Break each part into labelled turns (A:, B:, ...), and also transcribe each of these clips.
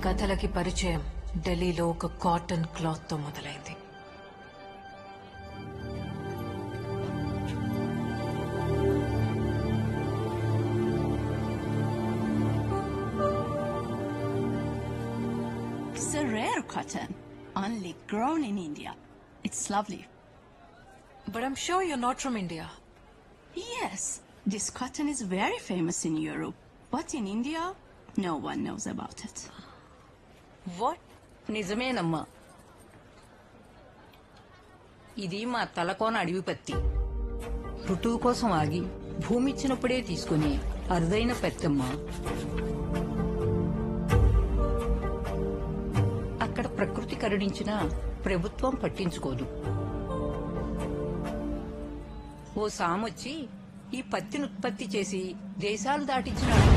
A: కథలకి పరిచయం ఢిల్లీలో ఒక కాటన్ క్లాత్ తో మొదలైంది.
B: It's a rare cotton, only grown in India. It's lovely.
A: But I'm sure you're not from India.
B: Yes, this cotton is very famous in Europe, but in India, no one knows about it.
A: What?
C: నిజమేనమ్మా. ఇది మా తలకోన అడవి పత్తి. ఋతువు కోసం ఆగి భూమిచ్చినప్పుడే తీసుకుని అరుదైన పత్తమ్మా. అక్కడ ప్రకృతి కరుణించినా ప్రభుత్వం పట్టించుకోదు. ఓ సామొచ్చి ఈ పత్తిని ఉత్పత్తి చేసి దేశాలు దాటించినాడు.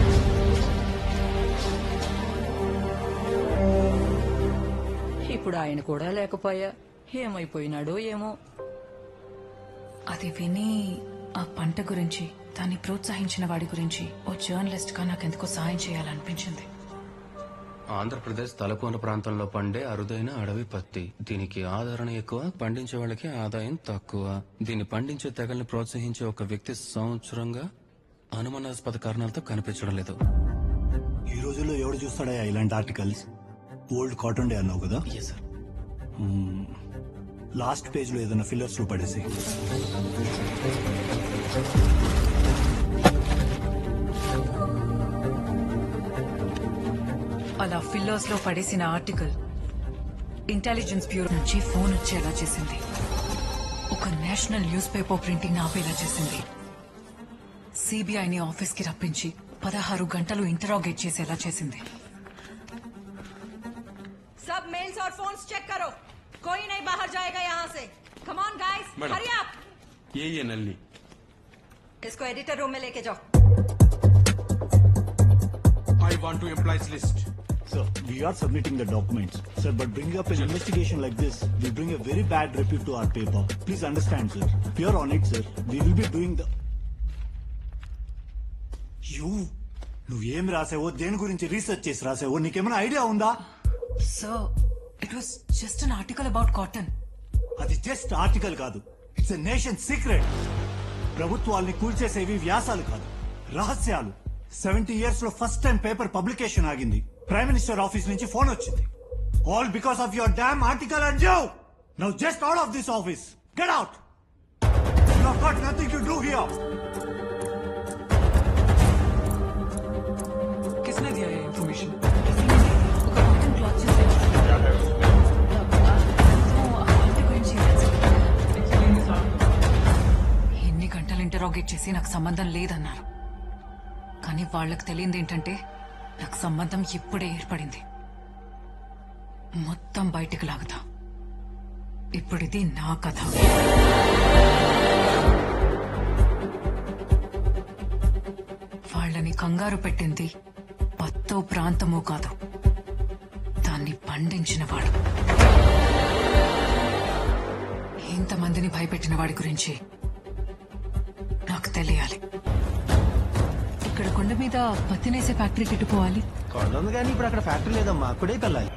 C: ఇప్పుడు ఆయన కూడా లేకపోయా, ఏమైపోయినాడో ఏమో.
A: అది విని ఆ పంట గురించి, దాన్ని ప్రోత్సహించిన వాడి గురించి ఓ జర్నలిస్ట్ గా నాకెందుకో సాయం చేయాలనిపించింది.
D: ఆంధ్రప్రదేశ్ తలకోన ప్రాంతంలో పండే అరుదైన అడవి పత్తి. దీనికి ఆదరణ ఎక్కువ, పండించే వాళ్ళకి ఆదాయం తక్కువ. దీన్ని పండించే తెగల్ని ప్రోత్సహించే ఒక వ్యక్తి సంవత్సరంగా అనుమానాస్పద కారణాలతో కనిపించడం లేదు.
E: ఈ రోజుల్లో ఎవడు చూస్తాడా ఇలాంటి ఆర్టికల్స్? ఓల్డ్ కాటన్ డే అన్నావు కదా? లాస్ట్ పేజ్ లో ఏదైనా ఫిల్లర్స్ లో పడేసి.
A: అలా ఫిల్లర్స్ లో పడేసిన ఆర్టికల్ ఇంటెలిజెన్స్ బ్యూరో నుంచి ఫోన్ వచ్చేలా చేసింది. ఒక నేషనల్ న్యూస్ పేపర్ ప్రింటింగ్ ఆపేలా చేసింది. సిబిఐని ఆఫీస్ కి రప్పించి 16 గంటలు ఇంటరాగేట్ చేసేలా చేసింది.
F: सब मेल्स और फोन्स चेक करो, कोई नहीं बाहर जाएगा यहाँ से. Come on guys, hurry up.
D: ये नल्ली,
F: इसको एडिटर रूम में लेके जाओ.
G: I want to employees list.
E: Sir, we are submitting the documents. Sir, but bringing up an investigation like this will bring a very bad repute to our paper. Please understand, sir. We are on it, sir. We will be doing the... నువ్వేం రాసావో, దేని గురించి research చేసి రాసావో నీకేమైనా idea ఉందా?
A: Sir, it was just an article about cotton.
E: అది just article కాదు, it's a nation secret. ప్రభుత్వాల్ని కూల్చేసేవి వ్యాసాలు కాదు, రహస్యాలు. 70 years లో ఫస్ట్ టైం పేపర్ పబ్లికేషన్ ఆగింది. ప్రైమ్ మినిస్టర్ ఆఫీస్ నుంచి ఫోన్ వచ్చింది. All because of your damn article and you. Now just out of this office. Get out. You have got nothing to do here.
A: किसने दिया ये information? ఒక cotton cloth చేసే ఎన్ని గంటలు ఇంటరాగేట్ చేసి నాకు సంబంధం లేదన్నారు. కానీ వాళ్ళకి తెలియంది ఏంటంటే నాకు సంబంధం ఇప్పుడే ఏర్పడింది. మొత్తం బయటికి లాగుతా. ఇప్పుడిది నా కథ. వాళ్ళని కంగారు పెట్టింది పత్తో ప్రాంతమో కాదు, దాన్ని పండించిన వాడు. ఇంతమందిని భయపెట్టిన వాడి గురించి నాకు తెలియాలి. ఇక్కడ కొండ మీద పత్తినేసే ఫ్యాక్టరీకి ఎట్టుకోవాలి.
H: కొండ ఉంది కానీ ఇప్పుడు అక్కడ ఫ్యాక్టరీ లేదమ్మా, అక్కడే కల్లాలి.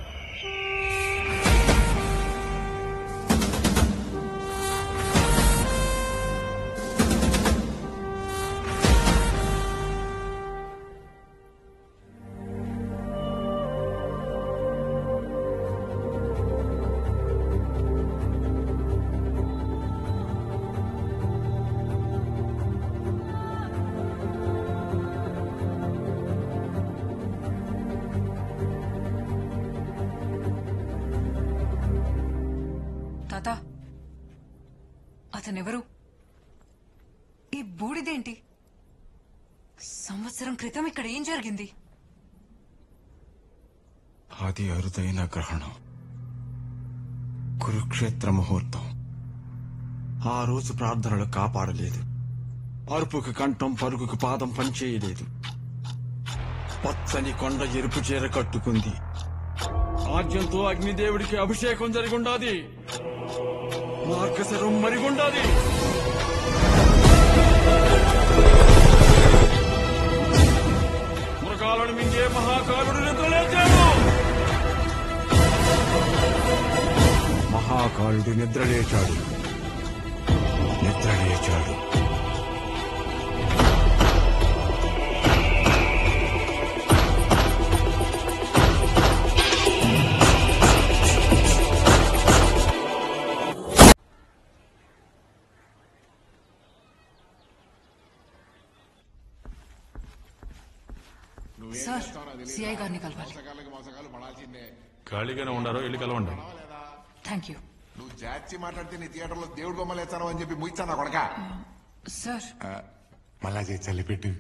A: తాత, అతనెవరు? ఈ బూడిదేంటి? సంవత్సరం క్రితం ఇక్కడ ఏం జరిగింది?
G: అది అరుదైన గ్రహణం, కురుక్షేత్ర ముహూర్తం. ఆ రోజు ప్రార్థనలు కాపాడలేదు, అరుపుకు కంఠం, పరుగుకు పాదం పనిచేయలేదు. పచ్చని కొండ ఎరుపు చీర కట్టుకుంది. ఆజ్ఞంతో అగ్నిదేవుడికి అభిషేకం జరిగుండాది. మార్గశరం మరిగుండాది. మృగాలను మింగే మహాకాలుడు నిద్రలేచాడు. మహాకాళుడు నిద్రలేచాడు.
A: సార్ సిఐ గారిని కలవాలి.
G: ఖాళీగానే ఉండారో వెళ్ళి కలవండి.
A: Thank you.
I: నువ్వు జాచి మాట్లాడితే నీ థియేటర్లో దేవుడు బొమ్మలు వేస్తాను అని చెప్పి ముయిస్తాను కొడక.
A: సార్
I: మళ్ళా చేసి చల్లిపెట్టు.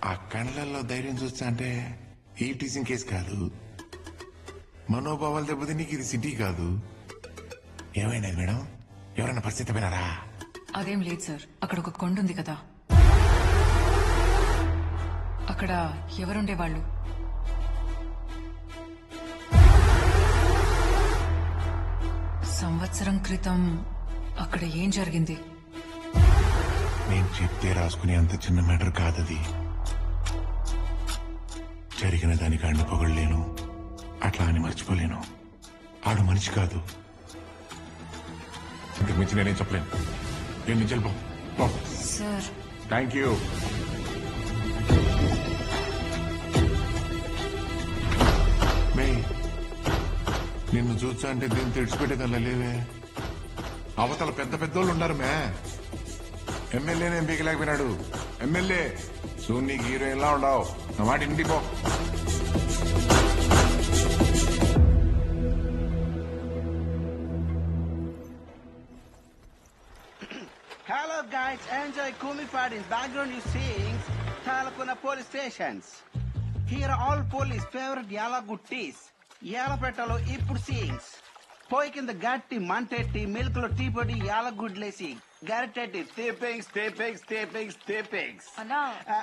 I: ఆ కళ్ళల్లో ధైర్యం చూస్తా అంటే ఈ టీచింగ్ కేసు కాదు, మనోభావాలు దెబ్బతి నీకు ఇది సిటీ కాదు. ఏమైనది మేడం? ఎవరైనా పరిస్థితి పోయినారా?
A: అదేం లేదు సార్. అక్కడ ఒక కొండ ఉంది కదా, అక్కడ ఎవరుండేవాళ్ళు? సంవత్సరం క్రితం అక్కడ ఏం జరిగింది?
I: నేను చెప్తే రాసుకునే అంత చిన్న మ్యాటర్ కాదది. జరిగిన దానికి అండ పొగడలేను, అట్లా అని మర్చిపోలేను. ఆడు మనిషి కాదు. ఇంతకు మించి నేనేం చెప్పలేను. నేను నుంచి వెళ్ళిపో.
A: Sir
I: thank you. మే నిన్ను చూచా అంటే దీన్ని తెడిచిపెట్టేదల్లా లేవే. అవతల పెద్ద పెద్దోళ్ళు ఉన్నారు మే. ఎమ్మెల్యేనే పీకలేకపోయినాడు. ఎమ్మెల్యే సూన్ నీకు హీరోయిన్ లా ఉండవు. నా మాట ఇంటికి పో.
J: Hello guys, enjoy Kumi Fadi's background you seeing Talakuna police stations. Here are all police favorite Yalagu teas. Yalapetalo ippudu seeings. Poikin the gatti, mantetti, milk lo tea podi Yalagood lacy. Garretti, steppings.
A: అన్నా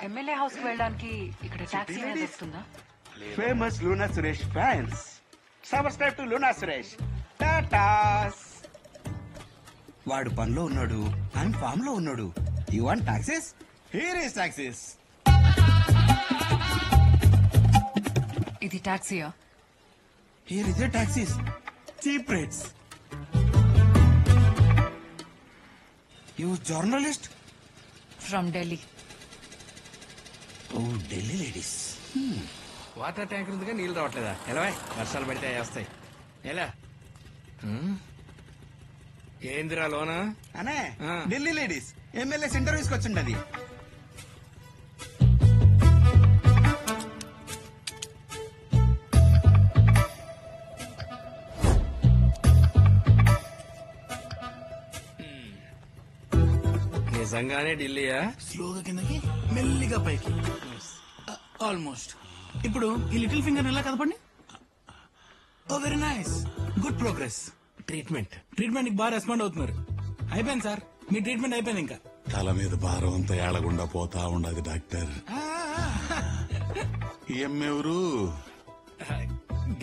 A: MLA house కి వెళ్ళడానికి ఇక్కడ taxi వస్తుందా?
J: Famous Luna Suresh fans. Subscribe to Luna Suresh. Tatas. వాడు పనిలో ఉన్నాడు, ఆయన form లో ఉన్నాడు. You want taxes? Here is taxes.
A: ఇది టాక్సీయా?
J: Here is taxis. Cheap rates. You journalist
A: from Delhi.
J: Oh Delhi ladies.
K: Water tank ఉందిగా నీళ్ళు రావట్లేదా? ఎలా వర్షాలు పడితే వస్తాయి. ఎలా ఏందిరా లోనా?
J: అనే ఢిల్లీ లేడీస్ ఎమ్మెల్యేస్ ఇంటర్వ్యూస్ కి వచ్చిండది.
K: నిజంగానే ఢిల్లీయా?
J: స్లోగా కిందకి మెల్లిగా పైకి. ఆల్మోస్ట్. ఇప్పుడు ఈ లిటిల్ ఫింగర్ ఎలా కదపండి. Oh very nice, good progress.
K: Treatment
J: బాగా రెస్పాండ్ అవుతున్నారు. అయిపోయింది సార్, మీ ట్రీట్మెంట్ అయిపోయింది. ఇంకా
I: తల మీద భారం అంతా ఏడగుండా పోతా ఉండదు డాక్టర్. ఏమెవరు?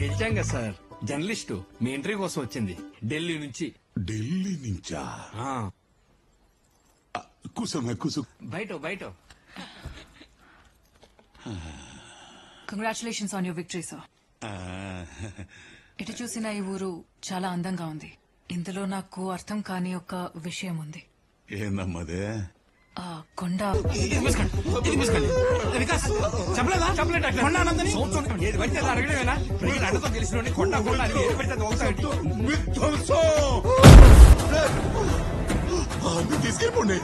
K: గెలిచాం కదా సార్, జర్నలిస్టు. మీ ఎంట్రీ కోసం వచ్చింది ఢిల్లీ నుంచి.
I: ఢిల్లీ నుంచా? కూసు
K: బయట.
A: Congratulations on your victory sir. ఎటు చూసినా ఈ ఊరు చాలా అందంగా ఉంది. ఇందులో నాకు అర్థం కాని ఒక విషయం ఉంది.
I: ఏందమ్మదే?
A: ఆ కొండ
I: తీసుకెళ్ళిపోండి.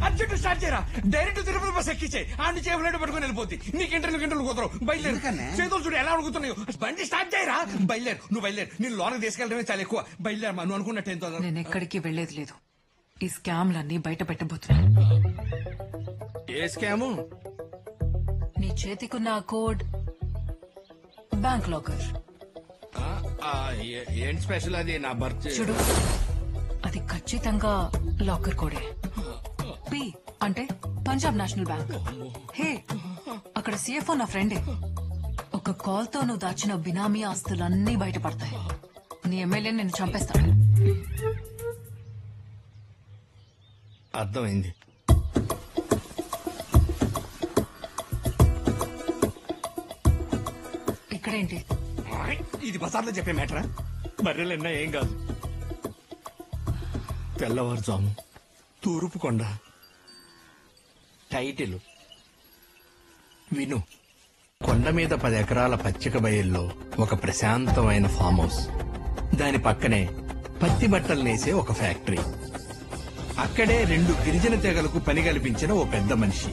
K: అర్జెంట్ స్టార్ట్ చేయరా. డైరెక్ట్ తిరుపతి బస్ ఎక్కించే ఆ నుంచి ఫ్లైట్ పట్టుకుని వెళ్ళిపోతుంది. నీకు ఇంటర్వ్యూ కుదరవు. బయలుదేరు. చేతులు చూడు ఎలా అడుగుతున్నాయో. బండి స్టార్ట్ చేయరా. బయలుదేరు. నువ్వు బయలుదేరు. నేను లోనకి తీసుకెళ్ళడమే చాలా ఎక్కువ. బయలుదేరమా. నువ్వు అనుకున్నట్టు
A: నేను ఎక్కడికి వెళ్లేది లేదు. ఈ స్కామ్లన్నీ బయట పెట్టబోతున్నా.
K: ఏ స్కాము?
A: నీ చేతికున్న ఆ కోడ్ బ్యాంక్ లాకర్.
K: ఏంటి స్పెషల్ అది? నా బర్త్
A: చూడు, అది ఖచ్చితంగా లాకర్ కోడే. పి అంటే పంజాబ్ నేషనల్ బ్యాంక్. హే, అక్కడ సిఎఫ్ఓ నా ఫ్రెండే. ఒక కాల్ తో నువ్వు దాచిన బినామీ ఆస్తులన్నీ బయటపడతాయి. నీ ఎమ్మెల్యే నిన్ను చంపేస్తాడు.
K: అర్థమైంది.
A: ఇక్కడేంటి?
K: ఇది బజార్లో చెప్పే మ్యాటరా? బర్రెలన్నా ఏం కాదు. తెల్లవారుజాము తూర్పు కొండ. టైటిల్ విను. కొండ మీద 10 ఎకరాల పచ్చిక బయల్లో ఒక ప్రశాంతమైన ఫామ్ హౌస్. దాని పక్కనే పత్తి బట్టలు నేసే ఒక ఫ్యాక్టరీ. అక్కడే 2 గిరిజన తెగలకు పని కల్పించిన ఓ పెద్ద మనిషి.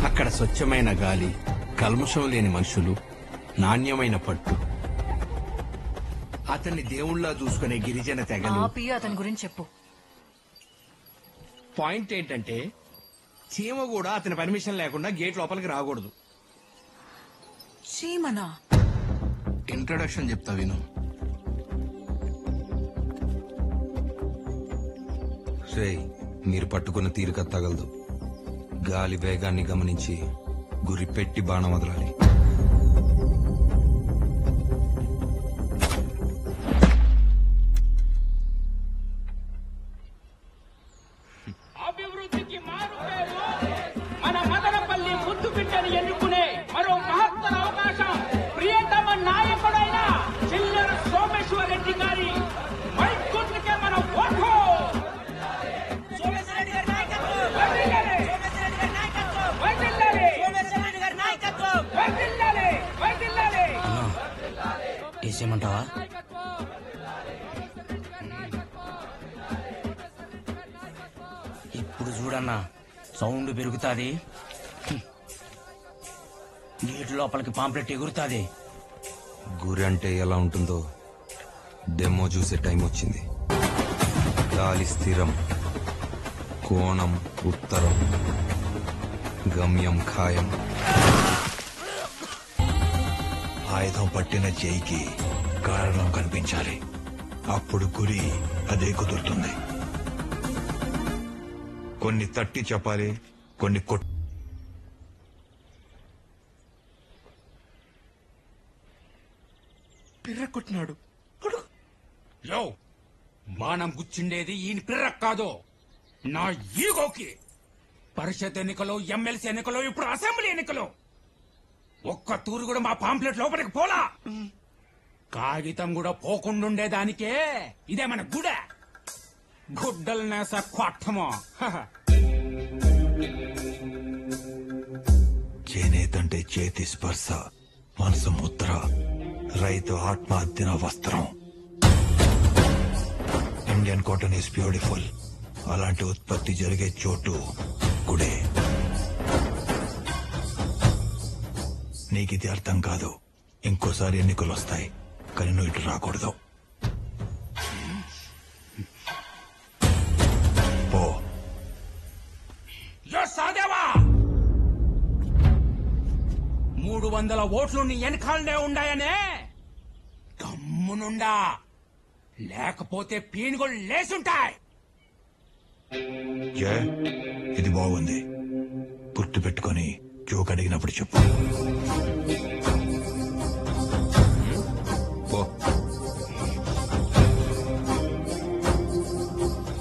K: అక్కడ స్వచ్ఛమైన గాలి, కల్మషం లేని మనుషులు, నాణ్యమైన పట్టు. అతన్ని దేవుళ్లా చూసుకునే గిరిజన తెగలు.
A: ఆపి అతని గురించి చెప్పు.
K: పాయింట్ ఏంటంటే చీమ కూడా అతని పర్మిషన్ లేకుండా గేట్ లోపలికి రాకూడదు.
A: చీమనా?
K: ఇంట్రొడక్షన్ చెప్తా విను.
L: రేయ్, మీరు పట్టుకున్న తీరిక తగలదు. గాలి వేగాన్ని గమనించి గురి పెట్టి బాణం వదలాలి.
M: అభివృద్ధికి మారు పేరు మన మదనపల్లి ముద్దు బిడ్డని ఎన్నుకునే మరో మహత్తర అవకాశం ప్రియతమ నాయకుడైన చిల్లర సోమేశ్వర రెడ్డి గారి మైకుందుకే మన ఓటు.
N: వేసేయమంటావా? ఇప్పుడు చూడన్నా, సౌండ్ పెరుగుతాది, నీటి లోపలికి పాంప్లెట్ ఎగురుతాది.
L: గురి అంటే ఎలా ఉంటుందో డెమో చూసే టైం వచ్చింది. గాలి స్థిరం, కోణం ఉత్తరం, గమ్యం ఖాయం.
O: ఆయుధం పట్టిన చేయికి కారణం కనిపించాలి. అప్పుడు గురి అదే కుదురుతుంది. కొన్ని తట్టి చెప్పాలి, కొన్ని
K: పిర్ర కొట్టినాడు. యో, బాణం గుచ్చిండేది ఈయన పిర్ర కాదు, నా ఈగోకి. పరిషత్ ఎన్నికలు, ఎమ్మెల్సీ ఎన్నికలు, ఇప్పుడు అసెంబ్లీ ఎన్నికలు. ఒక్క తూరు కూడా మా పాంప్లెట్ లోపలికి పోలా. కాగితం కూడా పోకుండుండేదానికే ఇదే మన గుడ. గుడ్డలు నేస కొట్టమో.
O: చేనేతంటే చేతి స్పర్శ, మనసు ముద్ర, రైతు ఆత్మహత్యన వస్త్రం. Indian cotton is beautiful. అలాంటి ఉత్పత్తి జరిగే చోటు గుడే. నీకిది అర్థం కాదు. ఇంకోసారి ఎన్నికలు వస్తాయి, కానీ నువ్వు ఇటు రాకూడదు. పో.
K: సాదేవా, 300 ఓట్లు నీ వెనకాలనే ఉండాయనే గమ్మునుండా, లేకపోతే పీనుగోళ్ళు లేసుంటాయి.
O: ఇది బాగుంది. గుర్తు పెట్టుకొని జోక్ అడిగినప్పుడు చెప్పు.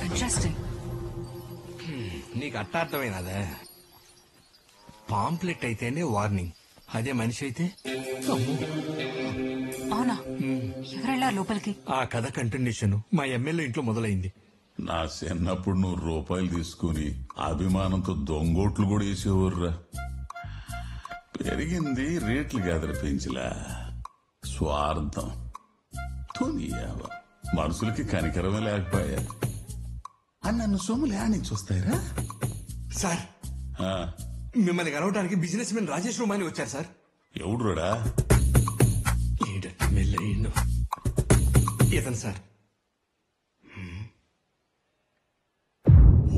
A: ఇంట్రెస్టింగ్.
K: నీకు అట్టార్థమైనదే. పాంప్లెట్ అయితేనే వార్నింగ్, అదే మనిషి అయితే అమ్మో.
A: అవునా? ఎవరెళ్ళారు లోపలికి?
K: ఆ కథ కంటిన్యూషన్ మా ఎమ్మెల్యే ఇంట్లో మొదలైంది.
P: నా చిన్నప్పుడు నువ్వు రూపాయలు తీసుకుని అభిమానంతో దొంగోట్లు కూడా వేసేవర్రా. పెరిగింది రేట్లు కాదర పెంచలా, స్వార్థం. మనుషులకి కనికరమే లేకపోయా. అని నన్ను సొమ్ములు ఏడ నుంచి వస్తాయిరా?
K: సార్, మిమ్మల్ని కలవడానికి బిజినెస్ మెన్ రాజేష్ రూమాని వచ్చారు సార్.
P: ఎవడురా?
K: ఇతను సార్.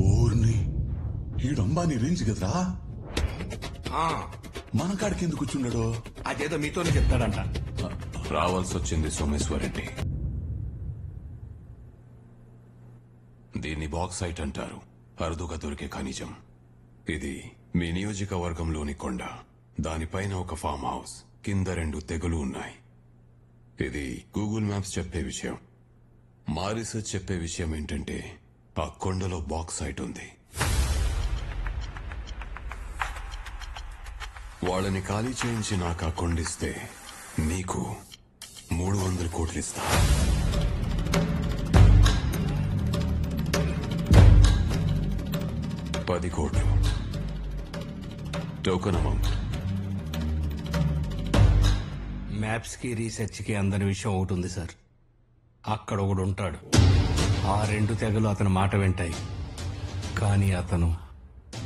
P: ఊర్ని ఈడంబాని రేంజ్ కదరా. మన కాడికి ఎందుకు కూర్చున్నాడు?
K: అదేదో మీతోనే చెప్తాడంట.
L: రావాల్సి వచ్చింది సోమేశ్వరెడ్డి. దీన్ని బాక్సైట్ అంటారు, అరుదుగా దొరికే ఖనిజం. ఇది మీ నియోజకవర్గంలోని కొండ. దానిపైన ఒక ఫామ్ హౌస్, కింద 2 తెగులు ఉన్నాయి. ఇది గూగుల్ మ్యాప్స్ చెప్పే విషయం. మా రీసెర్చ్ చెప్పే విషయం ఏంటంటే ఆ కొండలో బాక్సైట్ ఉంది. వాళ్ళని ఖాళీ చేయించి నాకు ఆ కొండిస్తే నీకు 300 కోట్లు ఇస్తా. $10 కోట్లు టోకెన్ అమౌంట్.
K: మ్యాప్స్ కి రీసెర్చ్ కి అందని విషయం ఒకటి ఉంది సార్. అక్కడ ఒకడు ఉంటాడు. ఆ 2 తెగలు అతని మాట వింటాయి, కానీ అతను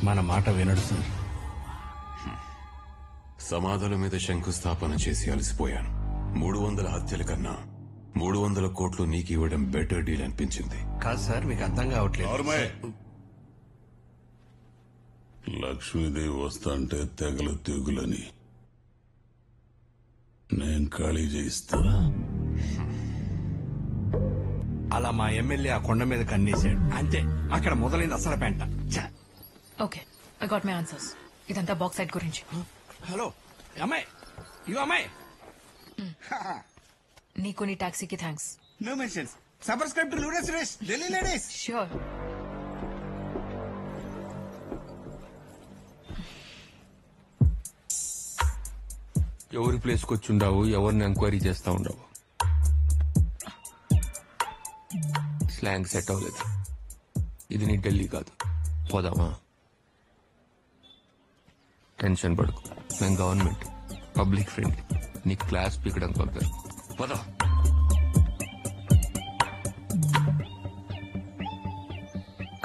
K: మన మాట వినడు సార్.
L: సమాధుల మీద శంకుస్థాపన చేసి అలసిపోయాను. 300 హత్యల కన్నా 300 కోట్లు నీకు ఇవ్వడం బెటర్ డీల్ అనిపించింది.
K: కాదు సార్, మీకు అర్థం కావట్లేదు.
P: లక్ష్మీదేవి వస్తాంటే తెగలు తెగులని నేను ఖాళీ చేయిస్తా.
K: అలా మా ఎమ్మెల్యే ఆ కొండ మీద కన్నేశాడు, అంతే. అక్కడ మొదలైంది అసలు పెంట.
A: Okay, I got my answers. ఇదంతా బాక్సైట్ గురించి.
K: హలో అమ్మాయి, ఇగో అమ్మాయి.
A: నీకు నీ టాక్సీకి thanks.
J: No mentions. Subscribe to Ludus Suresh Delhi ladies.
A: Sure.
Q: ఎవరి ప్లేస్కి వచ్చి ఉండవు, ఎవరిని ఎంక్వైరీ చేస్తా ఉండవు. స్లాంగ్ సెట్ అవ్వలేదు. ఇది నీ ఢిల్లీ కాదు. పోదామా? టెన్షన్ పడుకు. నేను గవర్నమెంట్, పబ్లిక్ ఫ్రెండ్. నీ క్లాస్ పీకడం పంపారు. పోదా.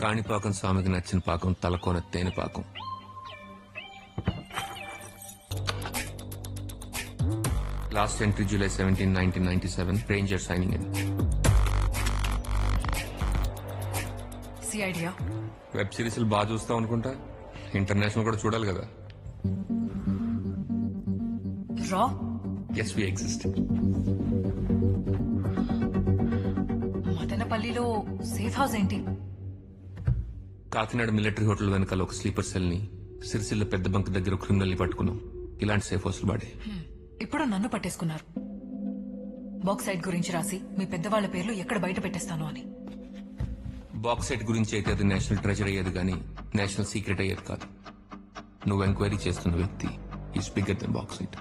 Q: కాణిపాకం స్వామికి నచ్చిన పాకం తలకోన తేనె పాకం. Last entry July 17, 1997. Ranger signing in.
A: Idea
Q: web సిరీస్లు బాగా చూస్తావు అనుకుంటా. ఇంటర్నేషనల్ కూడా చూడాలి కదా.
A: రా.
Q: ఎస్, వి ఎగ్జిస్ట్.
A: మదనపల్లిలో సేఫ్ హౌస్ ఏంటి?
Q: కాకినాడ మిలిటరీ హోటల్ వెనకాల ఒక స్లీపర్ సెల్ ని, సిరిసిల్ల పెద్ద బంక్ దగ్గర క్రిమినల్ ని పట్టుకున్నాం. ఇలాంటి సేఫ్ హౌస్లు వాడే.
A: ఇప్పుడు నన్ను పట్టేసుకున్నారు. బాక్సైట్ గురించి రాసి మీ పెద్దవాళ్ల పేర్లు ఎక్కడ బయట పెట్టేస్తాను అని.
Q: బాక్సైట్ గురించి అయితే అది నేషనల్ ట్రెజర్ అయ్యేది కానీ నేషనల్ సీక్రెట్ అయ్యేది కాదు. నువ్వు ఎంక్వైరీ చేస్తున్న వ్యక్తి ఈజ్ బిగ్గర్ దెన్ బాక్సైట్.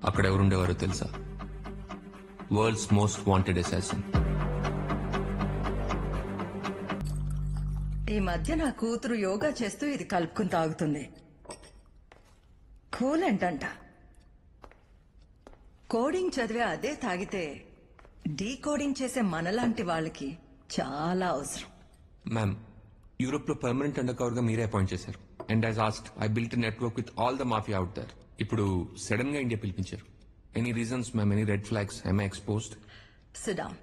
Q: అక్కడ ఎవరుండేవారో తెలుసా? World's most wanted assassin.
F: ఈ మధ్య నా కూతురు యోగా చేస్తూ ఇది కలుపుకుని తాగుతుంది. కూలెంట్ అంట. కోడింగ్ చదివే అదే తాగితే డీకోడింగ్ చేసే మనలాంటి వాళ్ళకి చాలా అవసరం.
Q: మ్యామ్, యూరోప్ లో పర్మనెంట్ అండర్ కవర్ గా మీరే అపాయింట్ చేశారు. And as asked I built network with all the mafia out there. ఇప్పుడు సడన్ గా ఇండియా పిలిపించారు. Any reasons ma'am? Any red flags? I I exposed?
F: Sit down.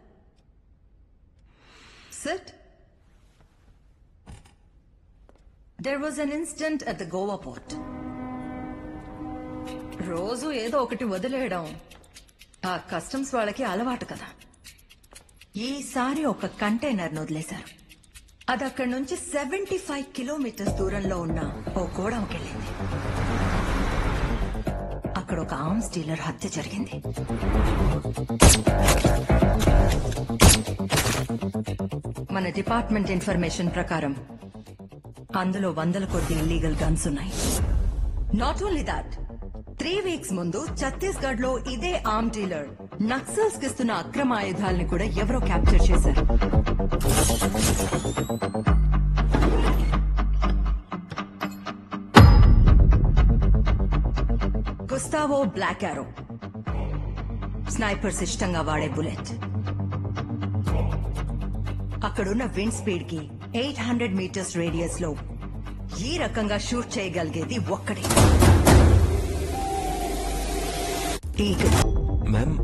F: Sit. There was an incident at the Goa port. రోజు ఏదో ఒకటి వదిలేయడం ఆ customs వాళ్ళకి అలవాటు కదా. ఈసారి ఒక కంటైనర్ వదిలేశారు. అది అక్కడి నుంచి 75 కిలోమీటర్స్ దూరంలో ఉన్న ఓ గోడంకి వెళ్ళింది. అక్కడ ఒక ఆర్మ్స్ డీలర్ హత్య జరిగింది. మన డిపార్ట్మెంట్ ఇన్ఫర్మేషన్ ప్రకారం అందులో 100 కొద్ది ఇల్లీగల్ గన్స్ ఉన్నాయి. నాట్ ఓన్లీ దాట్, 3 వీక్స్ ముందు ఛత్తీస్గఢ్ లో ఇదే ఆర్మ్ డీలర్ నక్సల్స్ కి ఇస్తున్న అక్రమ ఆయుధాలని కూడా ఎవరో క్యాప్చర్ చేశారు. గుస్తావో బ్లాక్ ఆరో, స్నైపర్స్ ఇష్టంగా వాడే బుల్లెట్. అక్కడున్న విండ్ స్పీడ్ కి 800 మీటర్స్ రేడియస్ లో ఈ రకంగా షూట్ చేయగలిగేది ఒక్కడే.
Q: మ్యామ్,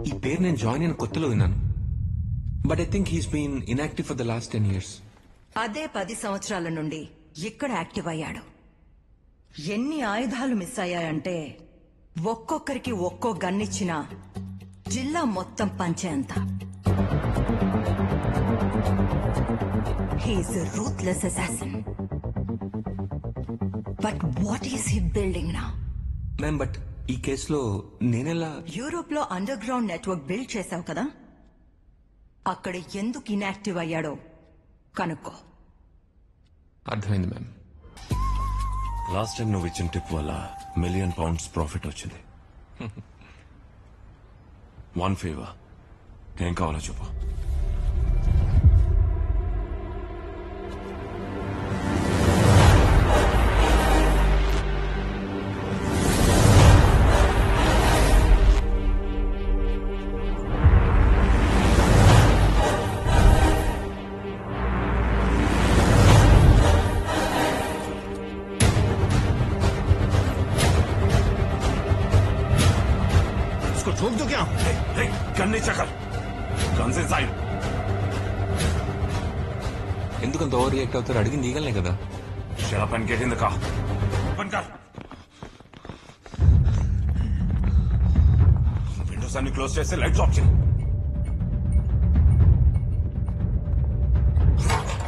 Q: ఈ పేరు నేను జాయిన్ అయిన కొత్తలో విన్నాను. But I think he's been inactive for the last 10 years.
F: అదే 10 సంవత్సరాల నుండి ఇక్కడ యాక్టివ్ అయ్యాడు. ఎన్ని ఆయుధాలు మిస్ అయ్యాయంటే ఒక్కొక్కరికి ఒక్కో గన్నిచ్చినా జిల్లా మొత్తం పంచేంత. He's a ruthless assassin. But what is he building now?
Q: Ma'am, but ఈ కేసులో నేనెలా?
F: యూరోప్ లో అండర్ గ్రౌండ్ నెట్వర్క్ బిల్డ్ చేశావు కదా, అక్కడ ఎందుకు ఇన్యాక్టివ్ అయ్యాడో కనుక్కో.
Q: అర్థమైంది మ్యామ్.
L: లాస్ట్ టైం నువ్వు ఇచ్చిన టిప్ వల్ల £1 million ప్రాఫిట్ వచ్చింది. 1 ఫేవర్, ఏం కావాలో చెప్పు.
G: ठोक दो क्या?
L: गन नहीं चकर, गन से साइड.
Q: ఎందుకంత ఓవర్ రియాక్ట్ అవుతారు? అడిగింది ఈగలనే కదా.
L: Shut up and get in the car. Open car. Windows అన్ని క్లోజ్ చేస్తే లైట్స్ ఆఫ్ చేయి.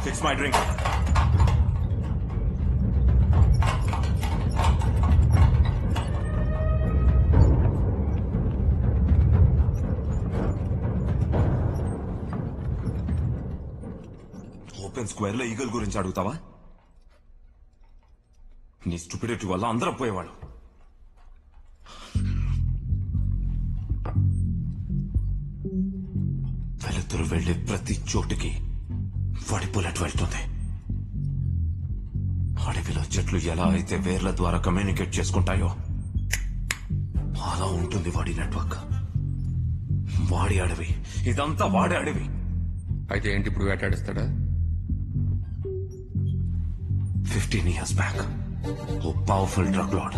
L: Fix my drink. Open square లో ఈగల్ గురించి అడుగుతావా? నీ స్టూపిడిటీ వల్ల అందరం పోయేవాడు. వెలుతురు వెళ్లే ప్రతి చోటుకి వాడి బుల్లెట్ వెళ్తుంది. అడవిలో చెట్లు ఎలా అయితే వేర్ల ద్వారా కమ్యూనికేట్ చేసుకుంటాయో అలా ఉంటుంది వాడి నెట్వర్క్. వాడి అడవి, ఇదంతా వాడి అడవి.
Q: అయితే ఏంటి ఇప్పుడు వేటాడిస్తాడా?
L: 15 years back, ఓ పవర్ఫుల్ డ్రగ్ లార్డ్.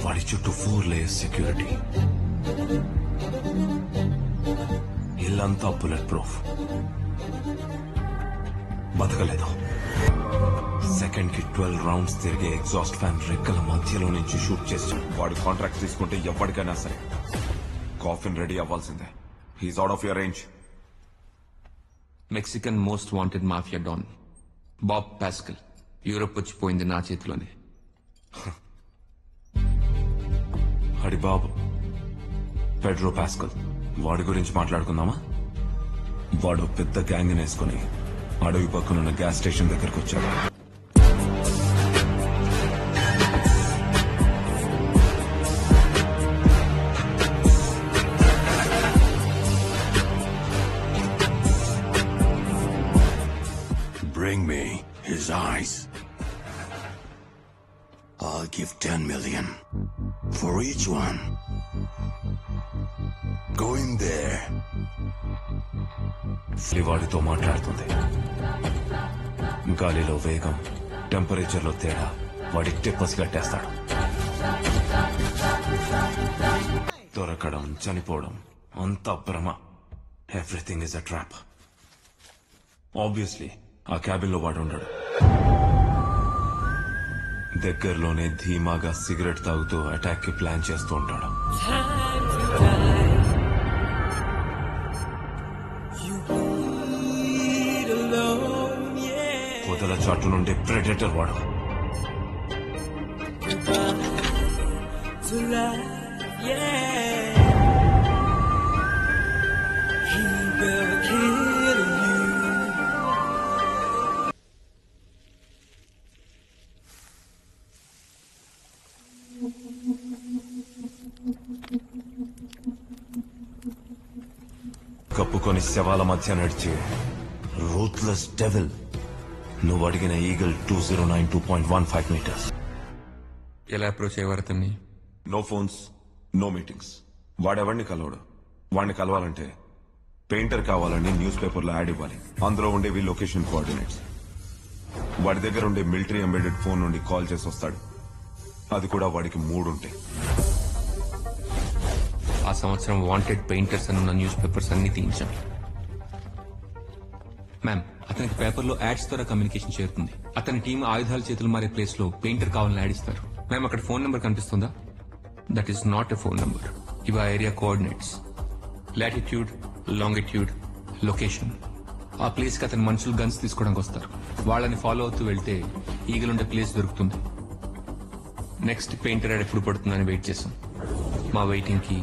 L: వాడి చుట్టూ 4 layers సెక్యూరిటీ. ఇల్లంతా బుల్లెట్ ప్రూఫ్. బతకలేదు. సెకండ్ కి 12 రౌండ్స్ తిరిగే ఎగ్జాస్ట్ ఫ్యాన్ రెక్కల మధ్యలో నుంచి షూట్ చేస్తాడు. వాడు కాంట్రాక్ట్ తీసుకుంటే ఎవరికైనా సరే కాఫిన్ రెడీ అవ్వాల్సిందే. He's out of your range.
Q: Mexican most wanted mafia don Bob Pascal Europe వచ్చిపోయింది నా చేతిలోనే.
L: అడి బాబు పెడ్రో పాస్కల్, వాడి గురించి మాట్లాడుకుందామా? వాడు పెద్ద గ్యాంగ్ వేసుకుని అడవి పక్కనున్న గ్యాస్ స్టేషన్ దగ్గరకు వచ్చాడు.
O: Bring me his eyes. I'll give 10 million for each one. Go in there.
L: వాడితో మాట్లాడుతుంది. గాలిలో వేగం, టెంపరేచర్ లో తేడా వాడి టెప్పసి కట్టేస్తాడు. దొరకడం, చనిపోవడం అంతా భ్రమ. Everything is a trap. Obviously ఆ క్యాబిన్ లో వాడు ఉండడు. దగ్గరలోనే ధీమాగా సిగరెట్ తాగుతూ అటాక్ కి ప్లాన్ చేస్తూ ఉంటాడు. పొదల చాటు నుండి ప్రెడేటర్ వాడు. కప్పుకొని శవాల మధ్య నడిచే రూత్లెస్ డెవిల్. నువ్వు అడిగిన ఈగల్ 2092.15 meters.
Q: ఎలా అప్రోచ్ అయ్యేవారు అతన్ని?
L: No phones, no meetings. వాడెవడిని కలవడు. వాడిని కలవాలంటే పెయింటర్ కావాలని న్యూస్ పేపర్లో యాడ్ ఇవ్వాలి. అందులో ఉండేవి లొకేషన్ కోఆర్డినేట్స్. వాడి దగ్గర ఉండే మిలిటరీ ఎంబెడెడ్ ఫోన్ నుండి కాల్ చేసి వస్తాడు. అది కూడా వాడికి 3 ఉంటాయి.
Q: ఆ సంవత్సరం వాంటెడ్ పెయింటర్స్ అని ఉన్న న్యూస్ పేపర్స్ అన్ని తీయించాం. మ్యామ్, అతనికి పేపర్లో యాడ్స్ ద్వారా కమ్యూనికేషన్ చేరుతుంది. అతని టీం ఆయుధాల చేతులు మారే ప్లేస్ లో పెయింటర్ కావాలని యాడ్ ఇస్తారు. మ్యామ్, అక్కడ ఫోన్ నెంబర్ కనిపిస్తుందా? That is not a phone number. ఇవి ఆ area coordinates. Latitude, longitude, location. ఆ ప్లేస్ కి అతని మనుషులు గన్స్ తీసుకోవడానికి వస్తారు. వాళ్ళని ఫాలో అవుతూ వెళ్తే ఈగలుండే ప్లేస్ దొరుకుతుంది. నెక్స్ట్ పెయింటర్ యాడ్ ఎప్పుడు పడుతుందని వెయిట్ చేసాం. మా వెయిటింగ్ కి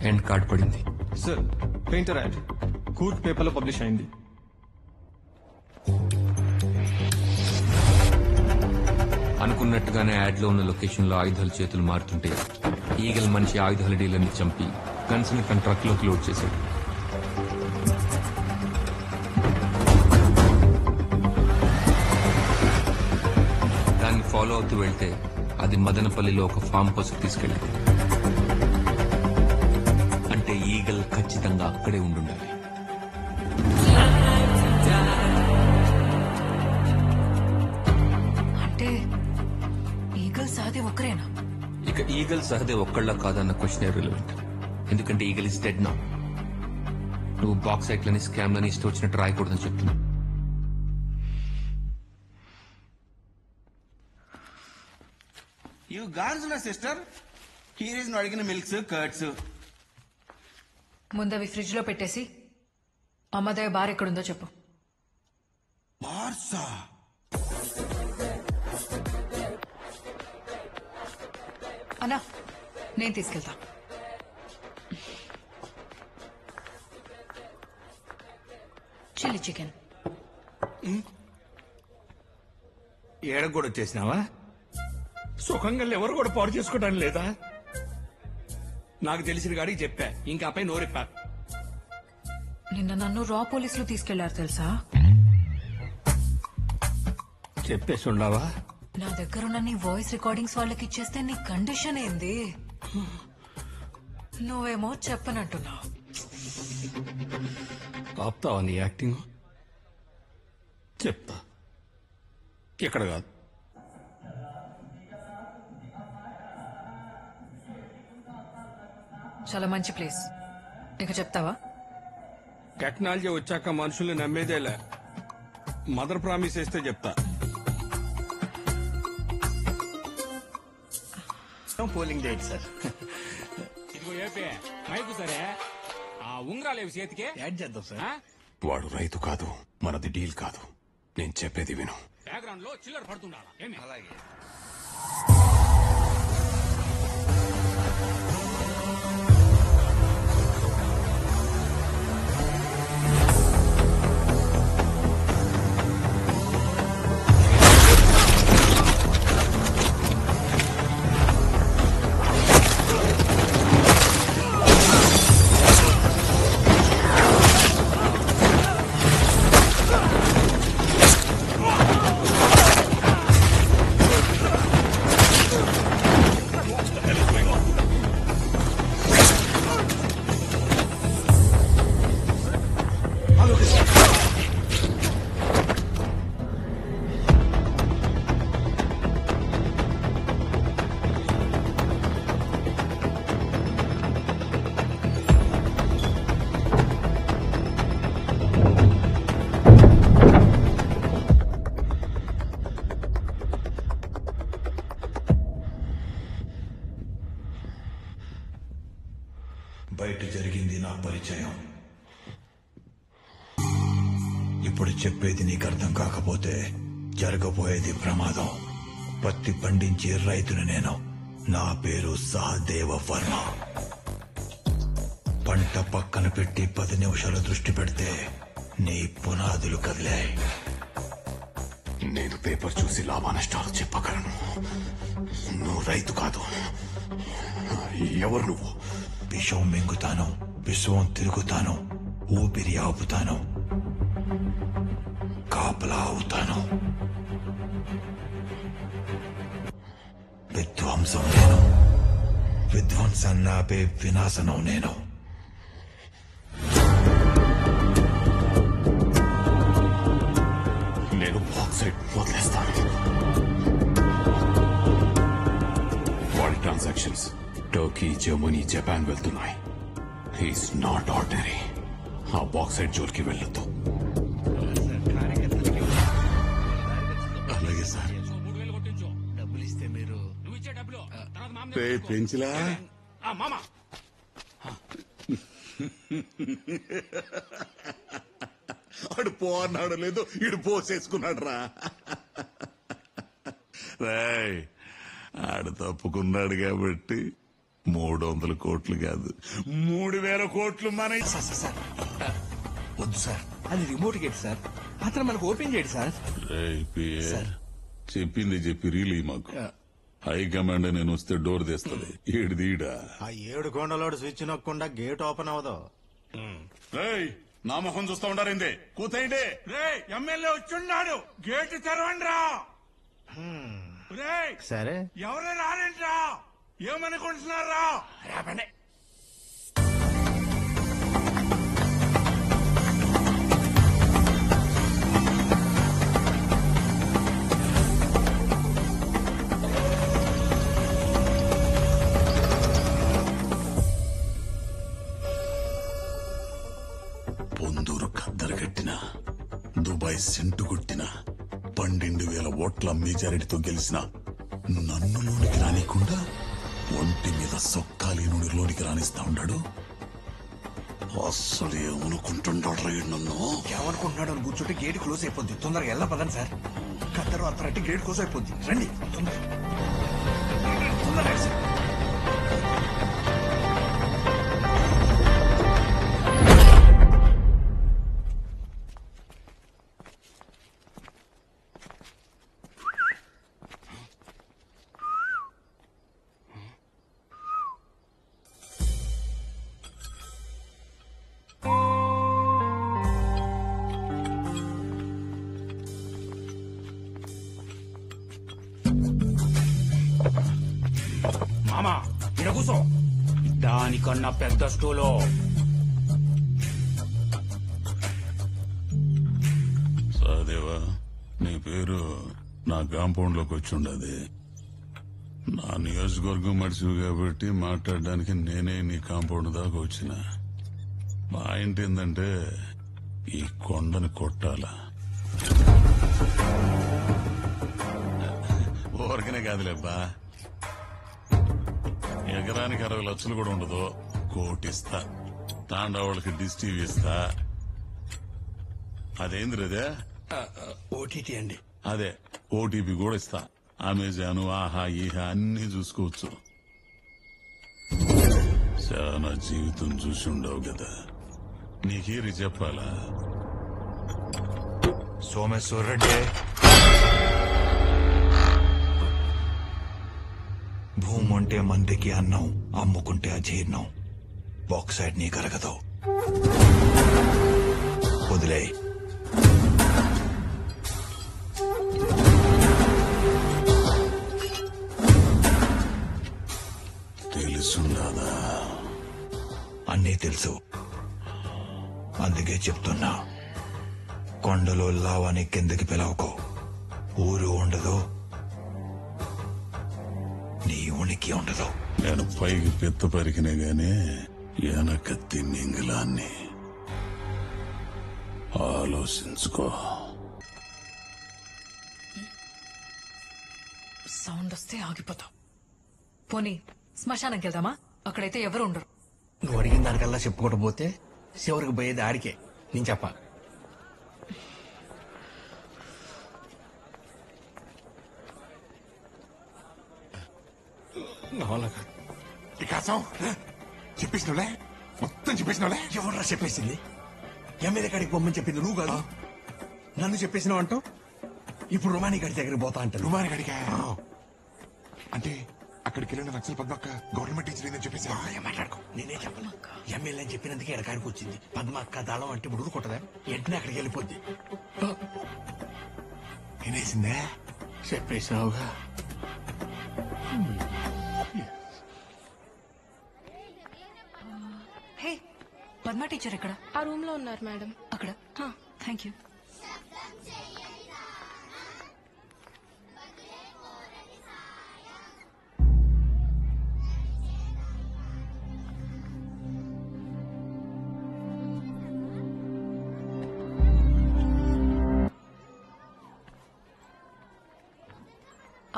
Q: ఎండ్ కార్డ్ పడింది.
K: సార్,
G: పెయింటర్ యాడ్ కూర్గ్ పేపర్లో పబ్లిష్ అయింది.
Q: అనుకున్నట్టుగానే యాడ్ లో ఉన్న లొకేషన్ లో ఆయుధాల చేతులు మారుతుంటే ఈగల్ మనిషి ఆయుధాల డీలర్ని చంపి గన్స్ ని తన ట్రక్ లోకి లోడ్ చేశాడు. దాన్ని ఫాలో అవుతూ వెళ్తే అది మదనపల్లిలో ఒక ఫామ్ హౌస్ కి తీసుకెళ్ళింది. అంటే ఈగల్ ఖచ్చితంగా అక్కడే ఉండుండాలి.
A: అంటే ఈగల్ సహదేవ్ ఒక్కరేనా?
Q: ఇక ఈగల్ సహదేవ్ ఒక్కళ్ళ కాదన్న క్వశ్చన్ రిలవెంట్. ఎందుకంటే ఈగల్ ఇస్ డెడ్ నౌ. నువ్వు బాక్స్ సైట్లని స్కామ్లని ఇష్టం వచ్చినట్టు రాయకూడదని చెప్తున్నా.
J: You gone, sister? Here is not again milks, curds.
A: ముందవి ఫ్రిడ్జ్ లో పెట్టేసి అమ్మదయ్య బార్ ఎక్కడుందో చెప్పు.
J: బార్సా
A: అన్నా నేను తీసుకెళ్తా. Chilli chicken.
K: ఏడకు కూడా వచ్చేసినావా? సుఖంగా ఎవరు కూడా పాడు చేసుకోవడానికి లేదా? నాకు తెలిసిన గాడికి చెప్పా, ఇంకా పై నోరెప్పా.
A: నిన్న నన్ను రా పోలీసులు తీసుకెళ్లారు తెలుసా?
K: చెప్పేసి ఉండవా?
A: నా దగ్గరున్న నీ వాయిస్ రికార్డింగ్స్ వాళ్ళకి ఇచ్చేస్తే నీ కండిషన్ ఏంది? నువ్వేమో చెప్పనంటున్నావు.
K: ఆపుతావా నీ యాక్టింగ్? చెప్తా. ఇక్కడ కాదు,
A: చాలా మంచి ప్లేస్. ఇక చెప్తావా?
K: టెక్నాలజీ వచ్చాక మనుషుల్ని నమ్మేదేలే. మదర్ ప్రామిస్ చేస్తే చెప్తా.
G: Polling date sir.
M: ఇదిగో ఏపీ మైకు సరే, ఆ ఉంగరాలేవి చేతికి
G: యాడ్ చేద్దాం సార్.
L: వాడు రైతు కాదు, మనది డీల్ కాదు. నేను చెప్పేది విను.
M: బ్యాక్గ్రౌండ్ లో చిల్లర పడుతుండాలా ఏమి?
G: అలాగే.
O: బయట జరిగింది నా పరిచయం. ఇప్పుడు చెప్పేది నీకు అర్థం కాకపోతే జరగబోయేది ప్రమాదం. పత్తి పండించే రైతును నేను. నా పేరు సహదేవ వర్మ. పంట పక్కన పెట్టి 10 నిమిషాలు దృష్టి పెడితే నీ పునాదులు కదిలాయి.
L: నేను పేపర్ చూసి లాభానష్టాలు చెప్పగలను. నువ్వు రైతు కాదు. ఎవరు నువ్వు?
O: విషం మింగుతాను, విశ్వం తిరుగుతాను, ఊపిరి ఆపుతాను, కాపలా అవుతాను. విధ్వంసం నేను. విధ్వంసాన్ని ఆపే వినాశనం నేను.
L: నేను బాక్సైట్ వదిలేస్తాను. వాడి ట్రాన్సాక్షన్స్ టర్కీ, జర్మనీ, జపాన్ వెళ్తున్నాయి. He's not ordinary. ఆ బాక్సైట్ జోలికి వెళ్ళొద్దు.
P: అలాగే సార్.
G: డబ్బులు ఇస్తే మీరు
M: నువ్వు ఇచ్చే డబ్బులు
P: పెంచిలా
M: మామ
P: ఆడు పో అన్నాడు లేదు, ఇడు పోసేసుకున్నాడు రా. రాయ్ ఆడు తప్పుకున్నాడు కాబట్టి 300 కోట్లు కాదు 3000 కోట్లు మన
K: సార్ వద్దు సార్, అది రిమోట్ గేట్ సార్, అతను మనకు ఓపెన్ చేయడు సార్.
P: చెప్పింది చెప్పి రీలీ మాకు హైకమాండ్ నేను వస్తే డోర్ తెస్తుంది. ఏడు దీడా
H: ఆ 7 కొండలోడు స్విచ్ నొక్కకుండా గేట్ ఓపెన్ అవదు.
P: నా మొహం చూస్తా ఉండారిందే కూతయండి.
K: ఎమ్మెల్యే వచ్చున్నాడు, గేట్ తెరవండి రా.
H: సరే
K: ఎవరే రారేంట్రా, ఏమనుకుంటున్నారా? రేపండి.
P: పొందూరు ఖద్దరు కట్టిన, దుబాయ్ సెంటు కొట్టిన, 12,000 ఓట్ల మెజారిటీతో గెలిచిన నన్ను లోనికి రానికుండా ఒంటి మీద సొక్కాలి నుండి లోనికి రాణిస్తా ఉన్నాడు. అస్సలు ఏమనుకుంటున్నాడు రైడ్ నన్ను?
K: ఏమనుకుంటున్నాడు అని కూర్చుంటే గేట్ క్లోజ్ అయిపోద్ది. తొందరగా వెళ్ళా పదండి సార్. కద్దరు అత్తరంటే గేట్ క్లోజ్ అయిపోద్ది. రండి తొందరగా సార్. మామా ఇక్కడ కూర్చో. దానికన్నా పెద్ద స్టూలో.
P: సహదేవా, నీ పేరు నా కాంపౌండ్ లోకి వచ్చి ఉండదు. నా నియోజకవర్గం మడిచివి కాబట్టి మాట్లాడడానికి నేనే నీ కాంపౌండ్ దాకా వచ్చిన. మా ఇంటి ఏంటంటే ఈ కొండని కొట్టాల. ఊరికనే కాదులేబ్బా, ఎకరానికి 60 లక్షలు కూడా ఉండదు. కోటిస్తా, తాండవాళ్ళకి డిష్ టీవీ ఇస్తా. అదేంది రేదే?
K: ఓటీటీ అండి.
P: అదే ఓటీపీ కూడా ఇస్తా. అమెజాన్, ఆహా ఈహా అన్ని చూసుకోవచ్చు. చాలా జీవితం చూసి ఉండవు కదా, నీకేరి చెప్పాలా?
O: సోమేశ్వర్ రెడ్డి, భూముంటే మందికి అన్నం, అమ్ముకుంటే అజీర్ణం. బాక్సైడ్ నీ కరగదు, వదిలే.
P: తెలుసుందా?
O: అన్నీ తెలుసు, అందుకే చెప్తున్నా. కొండలో లావాని కిందకి పిలవకో. ఊరు ఉండదు, నీ ఉనికి ఉండదు.
P: నేను పైకి పెద్ద పరికినే గాని వెనక తిన్నింగిలాన్ని. ఆలోచించుకో.
A: సౌండ్ వస్తే ఆగిపోతాం. పోనీ శ్మశానంకి వెళ్దామా? అక్కడైతే ఎవరు ఉండరు.
K: నువ్వు అడిగిన దానికల్లా చెప్పుకోవడం పోతే చివరికి పోయేది ఆడికే. నేను చెప్పా.
I: చెప్పేసినవులే, మొత్తం చెప్పేసినవులే.
K: ఎవర్రా చెప్పేసింది? ఎమ్మెల్యే కాడికి పొమ్మని చెప్పింది నువ్వు కాదు, నన్ను చెప్పేసినావు అంటూ. ఇప్పుడు రుమాని గడి దగ్గరికి పోతా అంటారు.
I: రుమాని గడికా? అంటే అక్కడికి వెళ్ళిన నక్సల్ పద్మక్క గవర్నమెంట్ టీచర్ ఏందని చెప్పేసి
K: మాట్లాడుకో. నేనే చెప్పను. ఎమ్మెల్యే అని చెప్పినందుకే ఎడకాడికి వచ్చింది. పద్మక్క దళం అంటే ఇప్పుడు ఊరుకుంటదా? వెంటనే అక్కడికి వెళ్ళిపోద్ది.
I: వినేసిందే?
K: చెప్పేసినావుగా.
A: హే, పద్మ టీచర్ ఎక్కడ?
R: ఆ రూమ్ లో ఉన్నారు మేడం.
A: అక్కడ. Thank you.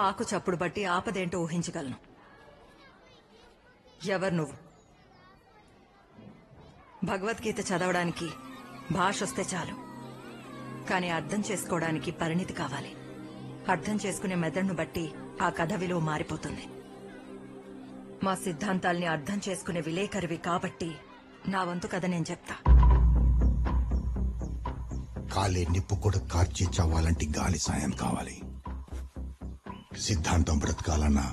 F: ఆకు చప్పుడు బట్టి ఆపదేంటో ఊహించగలను. ఎవరు నువ్వు? భగవద్గీత చదవడానికి భాష వస్తే చాలు, కానీ అర్థం చేసుకోవడానికి పరిణితి కావాలి. అర్థం చేసుకునే మెదడును బట్టి ఆ కథ విలువ మారిపోతుంది. మా సిద్ధాంతాల్ని అర్థం చేసుకునే విలేకరివి కాబట్టి నా వంతు కథ నేను చెప్తా.
O: కాలే నిప్పు కూడా కార్చి చావాలంటే గాలి సాయం కావాలి. సిద్ధాంతం బ్రతకాలన్నా,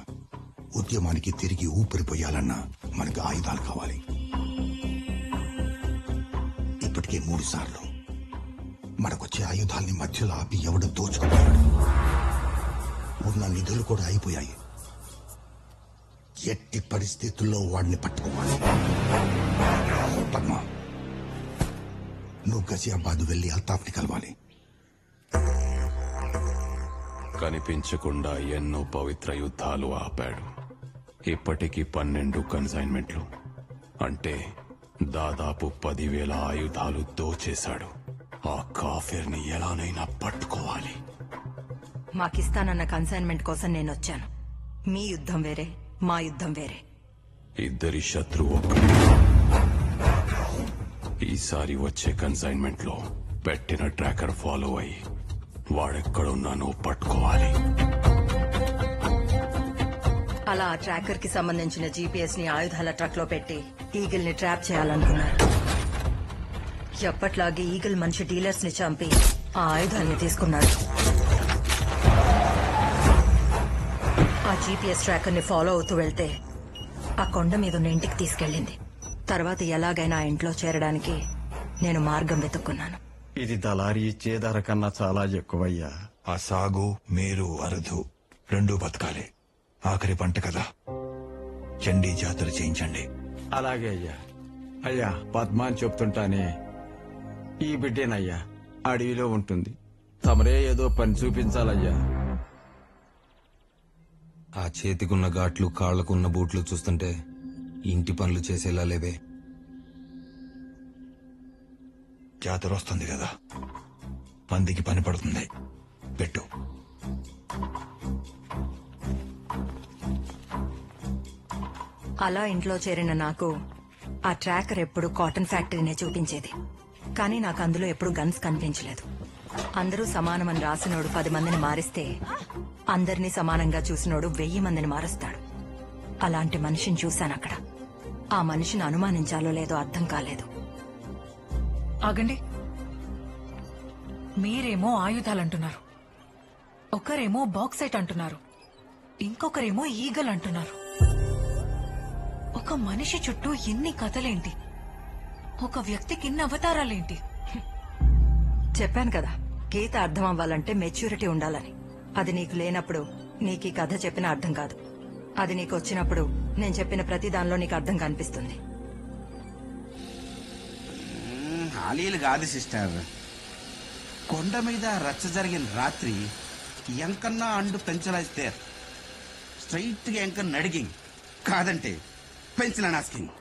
O: ఉద్యమానికి తిరిగి ఊపిరిపోయాలన్నా మనకు ఆయుధాలు కావాలి. ఇప్పటికే 3 సార్లు మనకొచ్చే ఆయుధాల్ని మధ్యలో ఆపి ఎవడు దోచుకున్నాడు. ఉన్న నిధులు కూడా అయిపోయాయి. ఎట్టి పరిస్థితుల్లో వాడిని పట్టుకోవాలి. పద్మ, నువ్వు గజియాబాద్ వెళ్లి అల్తాఫ్ని కలవాలి.
L: కనిపించకుండా ఎన్నో పవిత్ర యుద్ధాలు ఆపాడు. ఇప్పటికీ 12 కన్సైన్మెంట్లు, అంటే దాదాపు 10,000 ఆయుధాలు దోచేశాడు. ఆ కాఫీర్ని ఎలానైనా పట్టుకోవాలి.
F: మాకిస్తానన్న కన్సైన్మెంట్ కోసం నేనొచ్చాను. మీ యుద్ధం వేరే, మా యుద్ధం వేరే.
L: ఇద్దరి శత్రువు ఒక్కడే. ఈసారి వచ్చే కన్సైన్మెంట్ లో పెట్టిన ట్రాకర్ ఫాలో అయ్యి వాడెక్కడున్నానో పట్టుకోవాలి.
F: అలా ఆ ట్రాకర్ కి సంబంధించిన జీపీఎస్ ని ఆయుధాల ట్రక్ లో పెట్టి ఈగిల్ ని ట్రాప్ చేయాలనుకున్నారు. ఎప్పట్లాగే ఈగిల్ మనిషి డీలర్స్ ని చంపి ఆ ఆయుధాల్ని తీసుకున్నాడు. ఆ జీపీఎస్ ట్రాకర్ ని ఫాలో అవుతూ వెళ్తే ఆ కొండ మీద ఉన్న ఇంటికి తీసుకెళ్ళింది. తర్వాత ఎలాగైనా ఆ ఇంట్లో చేరడానికి నేను మార్గం వెతుక్కున్నాను.
G: ఇది దళారీ ఇచ్చే ధర కన్నా చాలా ఎక్కువయ్యా.
O: ఆ సాగు, మీరు, అరుదు 2 బతకాలి. ఆఖరి పంట కదా, చండీ జాతర చేయించండి.
G: అలాగే అయ్యా. అయ్యా, పద్మ అని చెప్తుంటానే, ఈ బిడ్డేనయ్యా అడవిలో ఉంటుంది. తమరే ఏదో పని చూపించాలయ్యా.
Q: ఆ చేతికున్న ఘాట్లు, కాళ్లకున్న బూట్లు చూస్తుంటే ఇంటి పనులు చేసేలా లేవే.
O: జాతర వస్తుంది కదా, మందికి పని పడుతుంది. పెట్టు.
F: అలా ఇంట్లో చేరిన నాకు ఆ ట్రాకర్ ఎప్పుడు కాటన్ ఫ్యాక్టరీనే చూపించేది. కానీ నాకు అందులో ఎప్పుడు గన్స్ కనిపించలేదు. అందరూ సమానమని రాసినోడు 10 మందిని మారిస్తే, అందరినీ సమానంగా చూసినోడు 1000 మందిని మారుస్తాడు. అలాంటి మనిషిని చూశాను అక్కడ. ఆ మనిషిని అనుమానించాలో లేదో అర్థం కాలేదు.
A: ఆగండి. మీరేమో ఆయుధాలంటున్నారు, ఒకరేమో బాక్సైట్ అంటున్నారు, ఇంకొకరేమో ఈగల్ అంటున్నారు. ఒక మనిషి చుట్టూ ఎన్ని కథలేంటి, ఒక వ్యక్తికి ఇన్ని అవతారాలేంటి?
F: చెప్పాను కదా, గీత అర్థం అవ్వాలంటే మెచ్యూరిటీ ఉండాలని. అది నీకు లేనప్పుడు నీకు ఈ కథ చెప్పిన అర్థం కాదు. అది నీకు వచ్చినప్పుడు నేను చెప్పిన ప్రతి దానిలో నీకు అర్థం కనిపిస్తుంది.
J: హాలీలు కాదు సిస్టర్. కొండ మీద రచ్చ జరిగిన రాత్రి ఎంకన్నా అండు పెంచలాయిస్తే స్ట్రైట్ గా ఎంకన్నా అడిగింగ్, కాదంటే పెంచలని ఆస్కింగ్.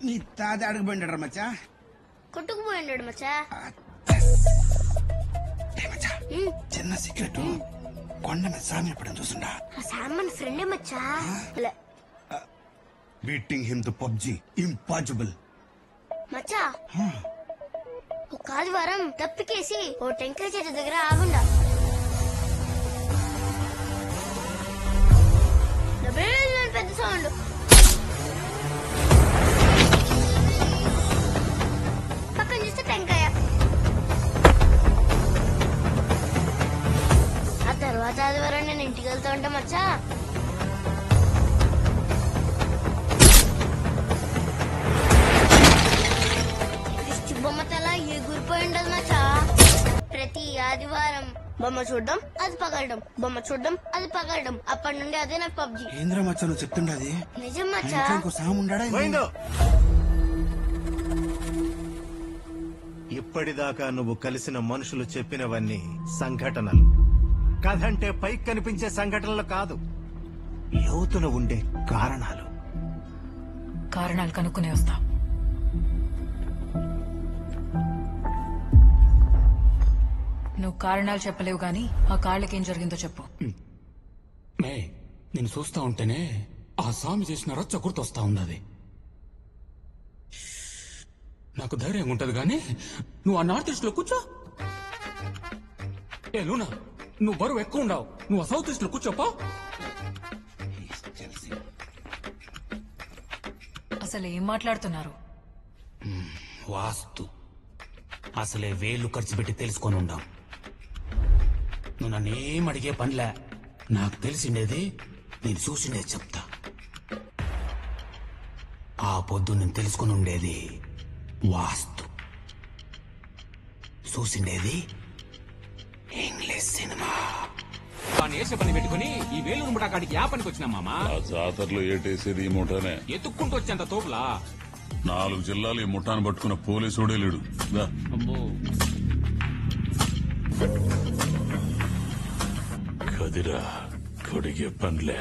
J: నీ తాత అడగబోయిండ మచ్చా,
R: కొట్టుకుపోయిండాడు మచ్చా.
J: చిన్న సీక్రెట్, కొండ మీద సామి ఎప్పుడని చూసుండా.
R: సామన్ ఫ్రెండే మచ్చా.
J: Beating him to PUBG impossible.
R: మచ్చా, ఒక ఆదివారం తప్పికేసి ఓ టెంకాయ చెట్టు దగ్గర ఆగుండా. పెద్ద సౌండ్. పక్కన చూస్తే టెంకాయ. ఆ తర్వాత ఆదివారం నేను ఇంటికి వెళ్తా ఉంటా మచ్చా. బొమ్మ తల ఎగురిపోయి ఉండదు మచ్చా. ప్రతి ఆదివారం బొమ్మ చూడడం, అది పగలడం, బొమ్మ చూడడం, అది పగలడం. అప్పటి నుండి అదే నాకు పబ్జి.
J: ఏంద్ర మచ్చా నువ్వు చెప్తుండది?
R: నిజం మచ్చా.
J: ఇంకో సాము ఉండా?
H: ఇప్పటిదాకా నువ్వు కలిసిన మనుషులు చెప్పినవన్నీ సంఘటనలు. కథ అంటే పైకి కనిపించే సంఘటనలు కాదు, లోతున ఉండే కారణాలు.
A: కారణాలు కనుక్కునే వస్తా. నువ్వు కారణాలు చెప్పలేవు గాని ఆ కాళ్ళకేం జరిగిందో చెప్పు.
N: మే, నేను చూస్తా ఉంటేనే ఆ స్వామి చేసిన రచ్చ గుర్తొస్తా ఉన్నది. నాకు ధైర్యంగా ఉంటది గాని నువ్వు ఆ నార్త్ ఈస్ట్ లో కూర్చో. ఏ లూనా, నువ్వు బరువు ఎక్కువ ఉండవు, నువ్వు ఆ సౌత్ ఈస్ట్ లో కూర్చోపో.
A: అసలు ఏం మాట్లాడుతున్నారు?
N: వాస్తు అసలే వేలు ఖర్చు పెట్టి తెలుసుకొని ఉండాం. నువ్వు నన్నేం అడిగే పనిలే, నాకు తెలిసిండేది నేను చూసిండేది చెప్తా. ఆ పొద్దు నేను తెలుసుకుని ఉండేది వాస్తు, చూసిండేది ఇంగ్లీష్ సినిమా.
K: వేసే పని పెట్టుకుని ఈ వేలూరు ముఠా కాడికి యా పనికి వచ్చినా మామా?
P: ఆ జాతరలో ఏటేసేది ఈ ముఠానే.
K: ఎత్తుక్కుంటూ వచ్చేంత తోపులా
P: 4 జిల్లాలు ఈ ముఠాను పట్టుకున్న పోలీసుడే లేడు. దా.
S: కదిరా కడిగే పనిలే,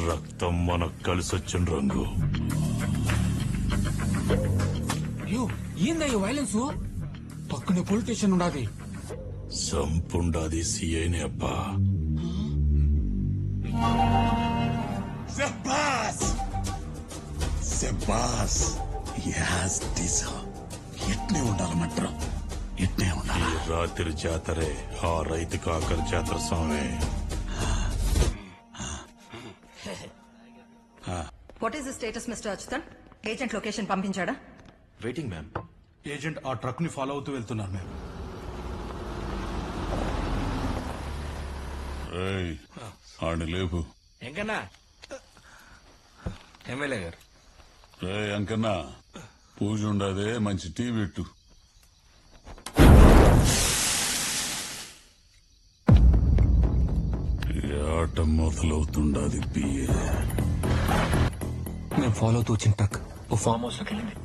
S: రక్తం మనకు కలిసొచ్చిన రంగు.
N: ఏందయ్యో వైలెన్స్? పక్కనే పోలీస్ స్టేషన్ ఉండాది.
S: సంపుండాది సిఐని అబ్బా.
O: శబాస్ శబాస్, యాస్ దిశ ఎట్నే ఉండాలమంటారు, ఎట్నే ఉండాలి.
S: ఈ రాత్రి జాతరే ఆ రైతుకు ఆఖరి జాతర స్వామి.
F: What is the status mister Achyuthan? Agent location పంపించాడా?
T: Waiting ma'am.
U: ఏజెంట్ ఆ ట్రక్ ని ఫాలో అవుతూ వెళ్తున్నారు మ్యామ్.
P: ఆడిని లేపు.
K: ఎంకన్నా ఎమ్మెల్యే గారు.
P: అంకన్నా పూజ ఉండదే, మంచి టీ పెట్టు. ఆట మొదలవుతుండది. పిఏ
Q: మేము ఫాలో అవుతూ వచ్చిన ట్రక్ ఓ ఫామ్ హౌస్ లోకి వెళ్ళింది.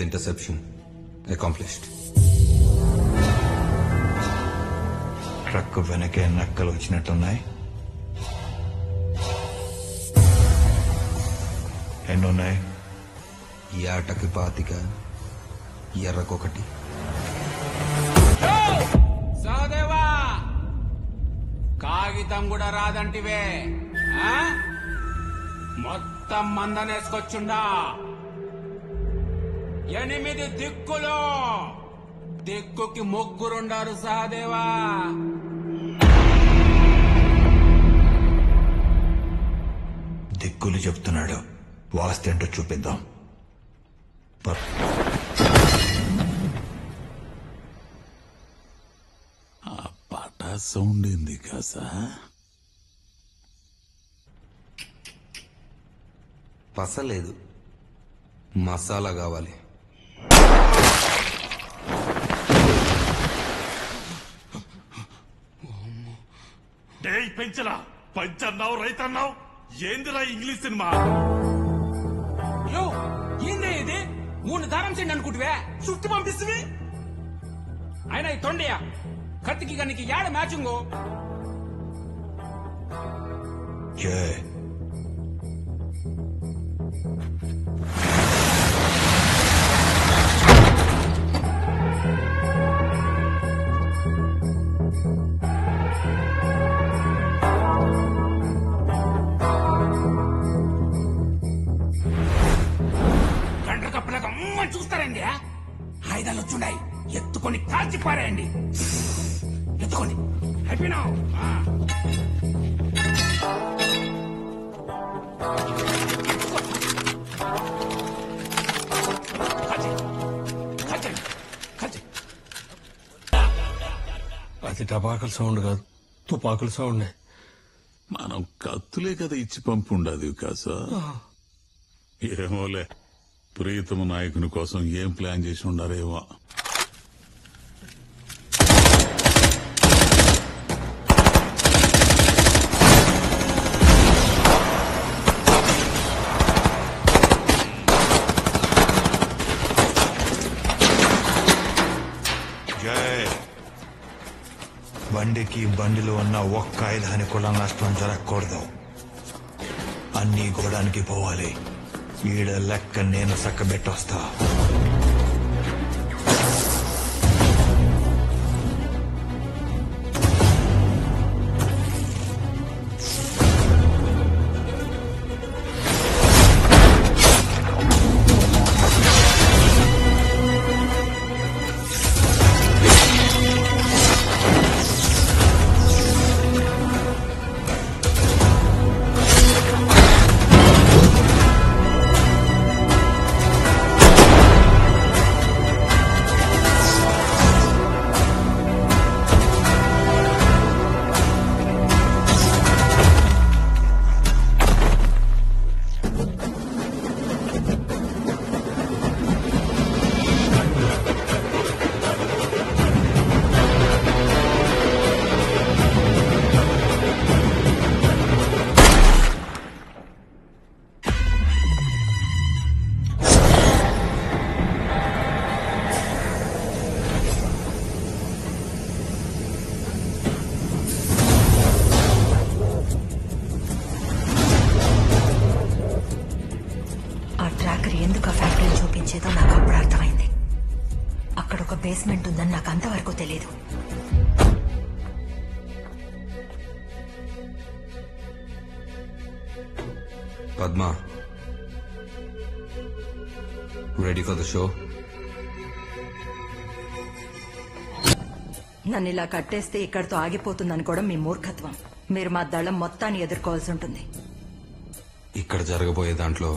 Q: Interception accomplished.
O: ట్రక్ వెనకే నక్కలు వచ్చినట్టున్నాయి. ఎన్నున్నాయి?
Q: ఈ ఆటకి 25, ఎర్రకొకటి.
K: సహదేవా, కాగితం కూడా రాదంటివే, మొత్తం మందనేసుకొచ్చుండా. 8 దిక్కులు, దిక్కుకి 3 సహదేవా.
O: దిక్కులు చెప్తున్నాడు, వాస్తేంటో చూపిద్దాం.
P: ఆ పాట సౌండ్ ఏంది కాసా?
Q: పసలేదు, మసాలా కావాలి.
S: డేయ్ పెంచలా, పంచన్నావు రైతన్నావు, ఏందిరా ఇంగ్లీష్ సినిమా?
K: యో ఏందే ఇది? 3 దారం చెండి అనుకుంటువే, చుట్టూ పంపిస్తుంది. అయినా ఈ తొండయా కత్తికి గనికి యాడ మ్యాచింగు?
O: జై
K: చూస్తారండి. ఆయుధాలు వచ్చుండాయి, ఎత్తుకొని కాల్చి పారేయండి. ఎత్తుకోండి, అయిపోయినావు.
U: అది టపాకుల సౌండ్ కాదు, తుపాకుల సౌండ్.
P: మనం కత్తులే కదా ఇచ్చి పంపుండదు కాసా. ఏమోలే, ప్రీతమ నాయకుని కోసం ఏం ప్లాన్ చేసి ఉండారేమో.
O: గుండెకి బండిలో ఉన్న ఒక్క ఆయుధానికి కూడా నష్టం జరగకూడదు. అన్నీ గోడానికి పోవాలి. ఈడ లెక్క నేను చక్కబెట్టొస్తా.
F: ఎందుకు ఆ ఫ్యాక్టరీని చూపించేదో నాకు అప్పుడు అర్థమైంది. అక్కడ ఒక బేస్మెంట్ ఉందని నాకు అంతవరకు తెలియదు.
Q: Padma, ready for the show?
F: నన్ను ఇలా కట్టేస్తే ఇక్కడితో ఆగిపోతుందని కూడా మీ మూర్ఖత్వం. మీరు మా దళం మొత్తాన్ని ఎదుర్కోవాల్సి ఉంటుంది.
Q: ఇక్కడ జరగబోయే దాంట్లో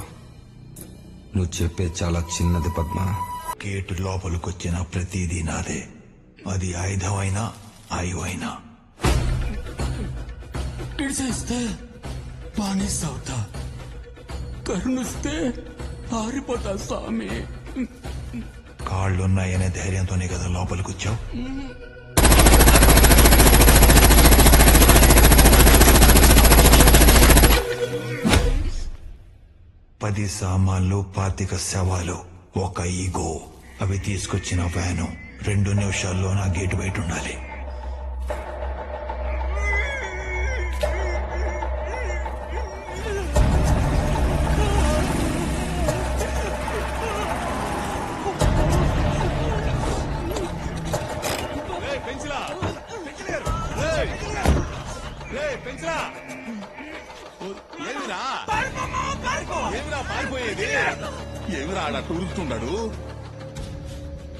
Q: నువ్వు చెప్పేది చాలా చిన్నది పద్మ.
O: గేటు లోపలికొచ్చిన ప్రతిదీ నాదే. అది ఆయుధమైనా ఆయువైనా.
N: ఇడిసేస్తే బానిసవుతా, కరుణిస్తే ఆరిపోతా స్వామి.
O: కాళ్ళున్నాయనే ధైర్యంతోనే కదా లోపలికొచ్చావు. 10 సామాన్లు, 25 శవాలు, ఒక ఈగో. అవి తీసుకొచ్చిన వ్యాను 2 నిమిషాల్లో నా గేటు బయట ఉండాలి.
I: ఉరుకుతున్నాడు.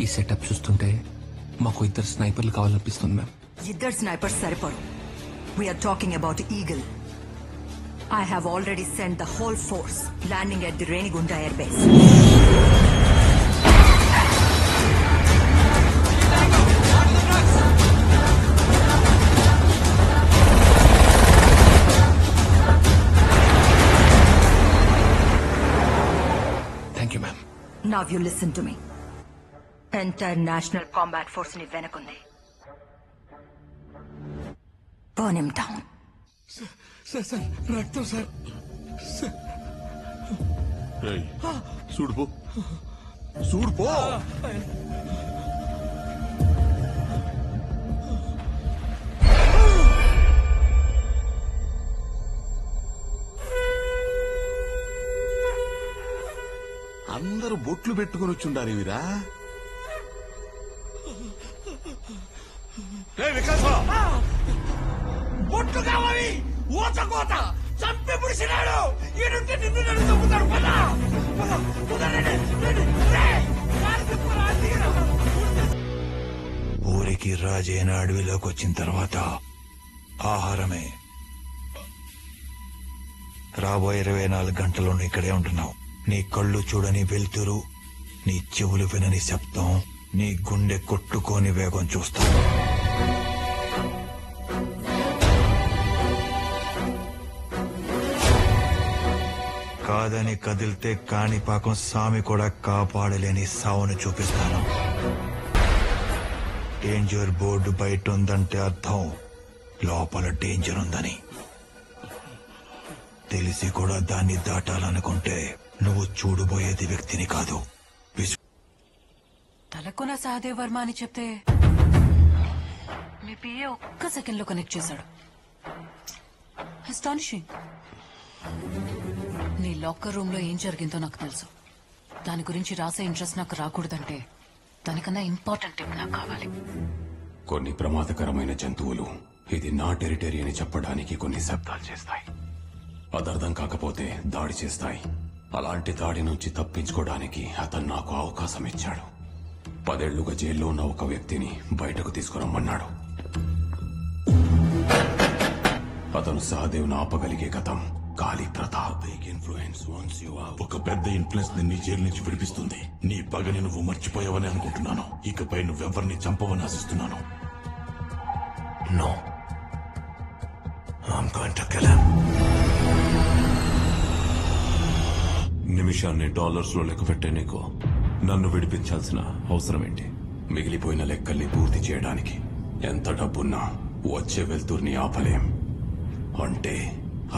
Q: ఈ సెటప్ చూస్తుంటే మాకు 2 స్నైపర్లు కావాలనిపిస్తుంది మ్యామ్.
F: 2 స్నైపర్స్ సరిపోరు. We are talking about Eagle. I have already sent the whole force landing at the Renigunta air base. Now you listen to me. Entire National Combat Force ni venakundi. Burn him down.
N: Sir, raktam sir.
I: Hey, చూడుపో. అందరూ బొట్లు పెట్టుకుని వచ్చుండారు వీరా.
K: బొట్లు కావాలి, ఊచకోత చంపి పుడిసినాడు. ఈడుంటే నిన్ను నన్ను చంపుతాడు.
O: ఊరికి రాజైన అడవిలోకి వచ్చిన తర్వాత ఆహారమే. రాబోయే 24 గంటలు ఇక్కడే ఉంటున్నావు. నీ కళ్ళు చూడని వెలుతురు, నీ చెవులు వినని శబ్దం, నీ గుండె కొట్టుకోని వేగం చూస్తాను. కాదని కదిలితే కాణిపాకం సామి కూడా కాపాడలేని సావును చూపిస్తాను. డేంజర్ బోర్డు బయట ఉందంటే అర్థం లోపల డేంజర్ ఉందని. తెలిసి కూడా దాన్ని దాటాలనుకుంటే నువ్వు చూడబోయేది వ్యక్తిని కాదు.
A: తలకొన సహదేవ్ వర్మ అని చెప్తే మీ పిఏ ఒక్క సెకండ్ లో కనెక్ట్ చేశాడు. అస్టానిషింగ్. నీ లాకర్ రూమ్ లో ఏం జరిగిందో నాకు తెలుసు. దాని గురించి రాసే ఇంట్రెస్ట్ నాకు రాకూడదంటే దానికన్నా ఇంపార్టెంట్ టిప్ నాకు కావాలి.
T: కొన్ని ప్రమాదకరమైన జంతువులు ఇది నా టెరిటరీ అని చెప్పడానికి కొన్ని శబ్దాలు చేస్తాయి. అది అర్థం కాకపోతే దాడి చేస్తాయి. అలాంటి దాడి నుంచి తప్పించుకోవడానికి అతను నాకు అవకాశం ఇచ్చాడు. 10 ఏళ్లుగా జైల్లో ఉన్న ఒక వ్యక్తిని బయటకు తీసుకురమ్మన్నాడు. అతను సహదేవ్ను ఆపగలిగే గతం కాళీ ప్రతాప్.
S: ఒక పెద్ద ఇన్ఫ్లుయెన్స్ నీ జైలు నుంచి విడిపిస్తుంది. నీ పగని నువ్వు మర్చిపోయావని అనుకుంటున్నాను. ఇకపై నువ్వెవరిని చంపవని ఆశిస్తున్నాను.
O: No. I'm going to kill him.
L: నిమిషాన్ని డాలర్స్ లో లెక్క పెట్టే నీకు నన్ను విడిపించాల్సిన అవసరం ఏంటి?
T: మిగిలిపోయిన లెక్కల్ని పూర్తి చేయడానికి ఎంత డబ్బున్నా వచ్చే వెళ్తుర్ని ఆపలేం. అంటే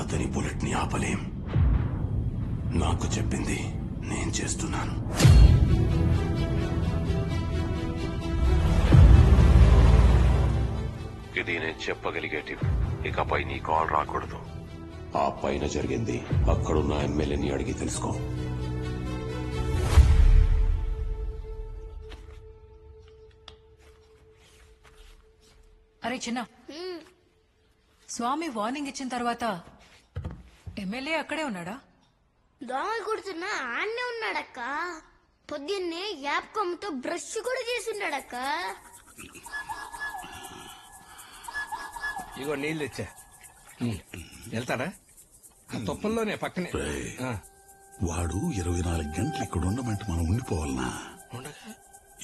T: అతని బుల్లెట్ ని ఆపలేం. నాకు చెప్పింది నేను చేస్తున్నాను. ఇది నేను చెప్పగలిగే టిప్. ఇకపై నీ కాల్ రాకూడదు. ఆ పైన జరిగింది అక్కడున్న ఎమ్మెల్యేని అడిగి తెలుసుకో.
A: అరే చిన్న, స్వామి వార్నింగ్ ఇచ్చిన తర్వాత ఎమ్మెల్యే అక్కడే ఉన్నాడా?
R: దోమలు కుడుతున్నా ఆన్నే ఉన్నాడక్క. పొద్దున్నే యాప్ కొమ్మతో బ్రష్ కూడా చేసి ఉన్నాడక్క.
K: ఇగో నీళ్ళు తెచ్చా. వెళ్తాడా? తొప్పల్లోనే పక్కనే.
S: వాడు 24 గంటలు ఇక్కడ ఉండమంటే మనం ఉండిపోవాలనా?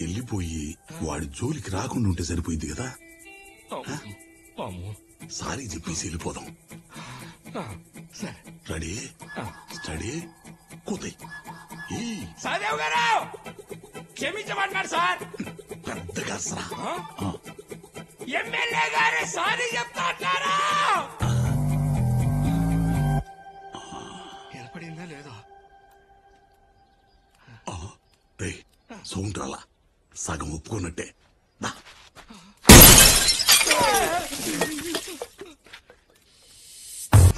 S: వెళ్ళిపోయి వాడి జోలికి రాకుండా ఉంటే సరిపోయింది కదా. సారీ చెప్పేసి వెళ్ళిపోదాం. Ready steady కూతాయి.
K: సహదేవ్ గారు క్షమించమంటున్నారు సార్.
S: పెద్దగా
K: ఎమ్మెల్యే గారు సారీ చెప్తా అంటారా?
S: ఏర్పడిందా లేదా? సౌండ్ రాలా? సగం ఒప్పుకున్నట్టే.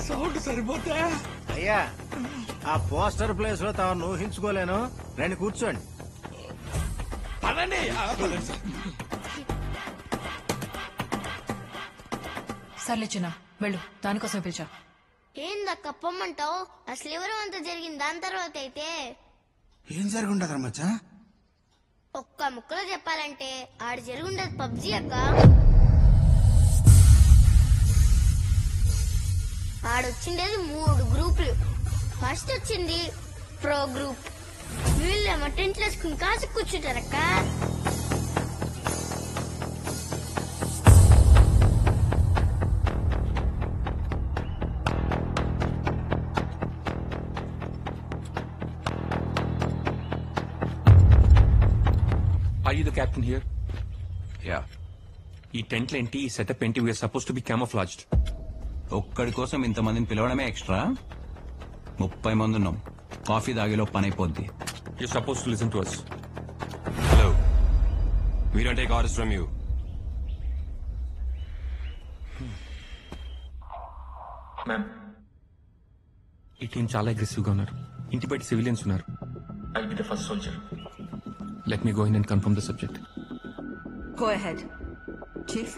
K: సౌండ్ సరిపోతా?
H: అయ్యా, ఆ పోస్టర్ ప్లేస్ లో తాను ఊహించుకోలేను. రండి కూర్చోండి.
K: పదండి.
A: సర్లే చిన్న, వెళ్ళు. దానికోసం పిలిచా.
R: ఏందక్క పొమ్మంటావు? అసలు ఎవరు అంత జరిగింది దాని తర్వాత అయితే
V: ఏం జరుగుండదు మచ్చా?
R: ఒక్క ముక్కలో చెప్పాలంటే ఆడు జరుగుండదు పబ్జీ అక్క. ఆడొచ్చిండేది 3 గ్రూపులు. ఫస్ట్ వచ్చింది ప్రో గ్రూప్. వీళ్ళేమో టెంట్లు వేసుకుని కాసి కూర్చుంటారక్క.
Q: Are you the captain here?
T: Yeah.
Q: ఈ టెంట్లు ఏంటి? ఈ సెటప్ ఏంటి? We're suppose to be camouflaged.
W: ఒక్కడి కోసం ఇంతమందిని పిలవడమే ఎక్స్ట్రా. 30 మంది ఉన్నాం. కాఫీ తాగిలో పని అయిపోద్ది.
Q: You're supposed to listen to us.
T: Hello. We don't take orders from you.
Q: Ma'am, ఈ టీం చాలా అగ్రెసివ్ గా ఉన్నారు. ఇంటి బయట సివిలియన్స్ ఉన్నారు. I'll be the first soldier. Let me go in and confirm the subject.
F: Go ahead. Chief?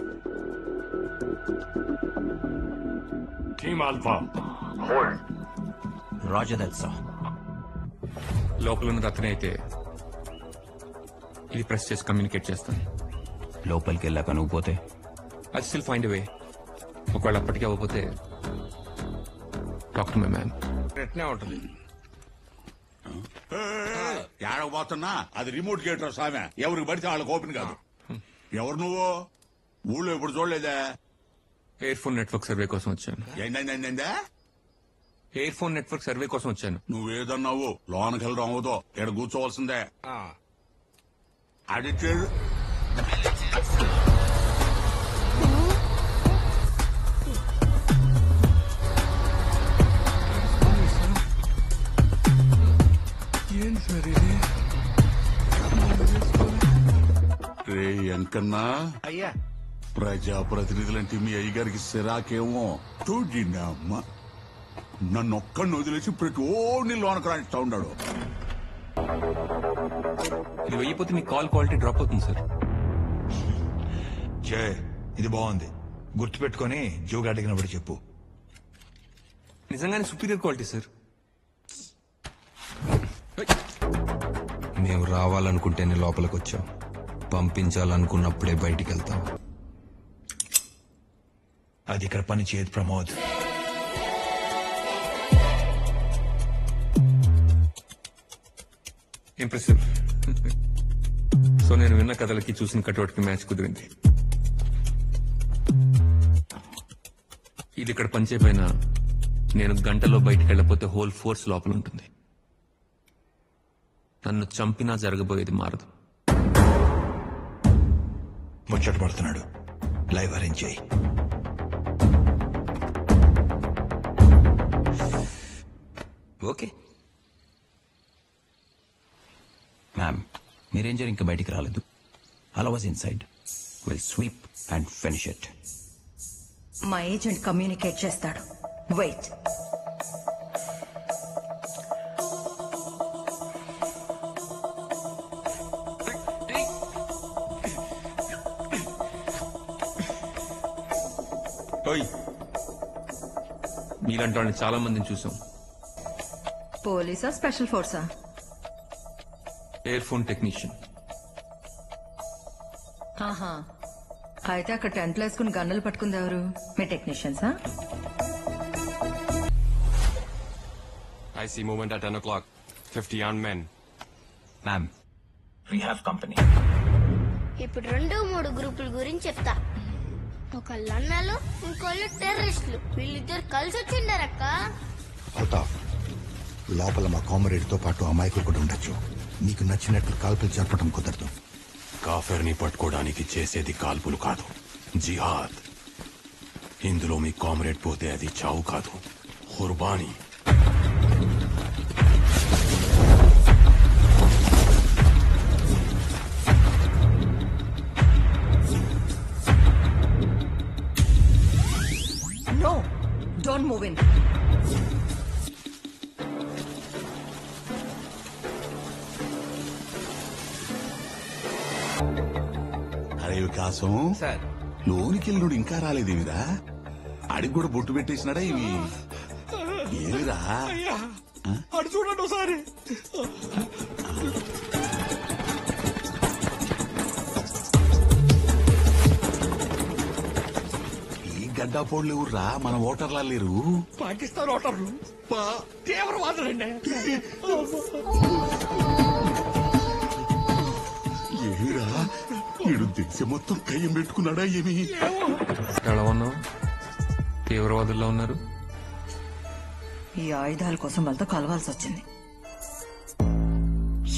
S: Team Alpha, hold.
W: Roger that, sir.
Q: లోపల ఉన్నది అతనే అయితే ఇది ప్రెస్ చేసి కమ్యూనికేట్ చేస్తాను.
W: లోపలికి వెళ్ళాక నువ్వు పోతే
Q: ఐ స్టిల్ ఫైండ్ ఎ వే. ఒకవేళ అప్పటికి అవ్వకపోతే టాక్ టు మై మ్యాన్.
K: ఎట్నే ఉంటుంది.
S: ఏడవబోతున్నా అది రిమోట్ గేటర్ సామె. ఎవరికి పడితే వాళ్ళకి ఓపెన్ కాదు. ఎవరు నువ్వు? ఊళ్ళో ఇప్పుడు చూడలేదా?
Q: ఎయిర్ ఫోన్ నెట్వర్క్ సర్వే కోసం వచ్చాను.
S: ఏందా?
Q: ఎయిర్ ఫోన్ నెట్వర్క్ సర్వే కోసం వచ్చాను.
S: నువ్వేదన్నావు లోనకి వెళ్ళడం అవదో. ఇక్కడ కూర్చోవలసిందే. అడిక్టెడ్
K: ఏం సార్ ఇది?
S: రే ఎంకన్నా,
H: అయ్యా
S: ప్రజాప్రతినిధులంటే మీ అయ్యగారికి సిరాకేమో తోడినా అమ్మ. నన్ను ఒక్కడిని వదిలేసి ప్రతి ఓడిని లోనకు రాయిస్తా ఉన్నాడు.
Q: ఇది వెయ్యిపోతే మీ కాల్ క్వాలిటీ డ్రాప్ అవుతుంది సార్.
O: జయ్, ఇది బాగుంది. గుర్తుపెట్టుకొని జోగా అడిగినప్పుడు చెప్పు.
Q: నిజంగానే సుపీరియర్ క్వాలిటీ సార్. మేము రావాలనుకుంటేనే లోపలికి వచ్చాం, పంపించాలనుకున్నప్పుడే బయటికి వెళ్తాం.
O: అది ఇక్కడ పని చేయదు ప్రమోద్.
Q: ఇంప్రెసివ్. సో నేను విన్న కథలకి చూసిన కటౌట్కి మ్యాచ్ కుదిరింది. ఇది ఇక్కడ పనిచేయపోయినా నేను గంటలో బయటికి వెళ్ళకపోతే హోల్ ఫోర్స్ లోపల ఉంటుంది. నన్ను చంపినా జరగబోయేది మారదు.
O: ముచ్చట పడుతున్నాడు. లైవ్ అరేంజ్ చేయి.
Q: ఓకే
W: మ్యామ్, మీ రేంజర్ ఇంకా బయటికి రాలేదు. అలా was inside. Will sweep and finish it.
F: మా ఏజెంట్ కమ్యూనికేట్ చేస్తాడు. వెయిట్.
Q: మీలాంటి వాళ్ళని చాలా మందిని చూసాం.
F: పోలీసా, స్పెషల్ ఫోర్సా?
Q: Air phone technician.
F: ఆహా, అయితే అక్కడ టెంట్లు వేసుకుని గన్నులు పట్టుకుంది ఎవరు? మీ టెక్నీషియన్సా?
T: I see movement at 10 o'clock. 50 armed men.
W: Ma'am, we have company.
R: ఇప్పుడు 2-3 గ్రూపుల గురించి చెప్తా. ఒకళ్ళు అన్నలు, ఇంకోళ్ళు టెర్రరిస్టులు. వీళ్ళిద్దరు కలిసి వచ్చిండారక్క.
O: అల్తాఫ్, లోపల మా కామరేడ్తో పాటు అమాయకులు కూడా ఉండొచ్చు. నీకు నచ్చినట్లు కాల్పులు జరపడం కుదరదు.
T: కాఫెర్ని పట్టుకోవడానికి చేసేది కాల్పులు కాదు, జిహాద్. ఇందులో మీ కామ్రేడ్ పోతే అది చావు కాదు, qurbani.
F: No, don't move in.
S: అరే వికాసం, లోనికెళ్ళుడు ఇంకా రాలేదేమిరా? అడిగి కూడా బొట్టు పెట్టేసినాడా ఇవి? ఏమిరా?
K: అటు చూడండి ఒకసారి.
S: ఈ గడ్డాపోళ్ళు ఎవర్రా? మన ఓటర్లా లేరు?
K: పాకిస్తాన్ ఓటర్లు, తీవ్రవాదులండి.
S: ఏమిరా, వీడు దేశం మొత్తం కయ్యం పెట్టుకున్నాడా ఏమి?
Q: ఎలా ఉన్నావు? తీవ్రవాదుల్లో ఉన్నారు.
F: ఈ ఆయుధాల కోసం వాళ్ళతో కలవాల్సి వచ్చింది.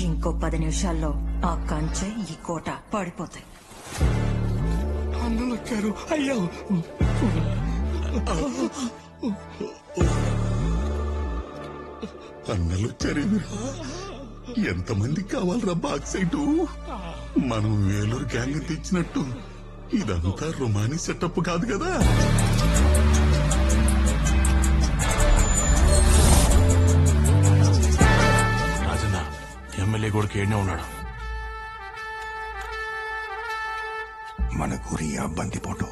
F: ఇంకో 10 నిమిషాల్లో ఆ కంచె, ఈ కోట పడిపోతాయి.
K: అన్నలు వచ్చారు. అయ్యో,
S: అన్నలు వచ్చారేమిరా? ఎంతమంది కావాలరా బాక్సైటు? మనం వేలూరు గ్యాంగ్ తెచ్చినట్టు ఇదంతా రొమానీ సెటప్ కాదు కదా.
T: రాజన్న, ఎమ్మెల్యే కూడా కేడనే ఉన్నాడు.
O: మన గురి ఆ బందిపోటు.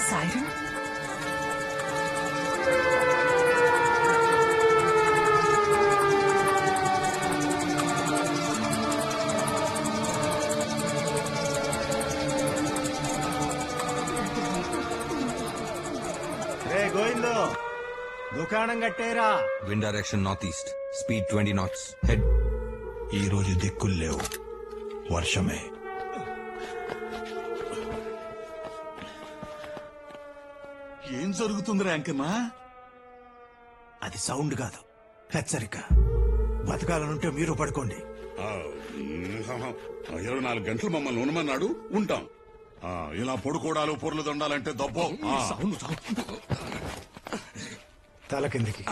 F: Siren?
H: రే గోవిందో, దుకాణం కట్టేరా.
Q: Wind direction north east, speed 20 knots. Head.
O: ఈ రోజు దిక్కులు లేవు, వర్షమే.
S: ఏం జరుగుతుందిరా అంకన్నా?
H: అది సౌండ్ కాదు, హెచ్చరిక.
O: బతకాలనుంటే మీరు పడుకోండి.
S: 24 గంటలు మమ్మల్ని ఉండమన్నాడు, ఉంటాం. ఇలా పొడుకోడాలు పొర్లు దొండాలంటే దబ్బో.
O: తల కిందికి.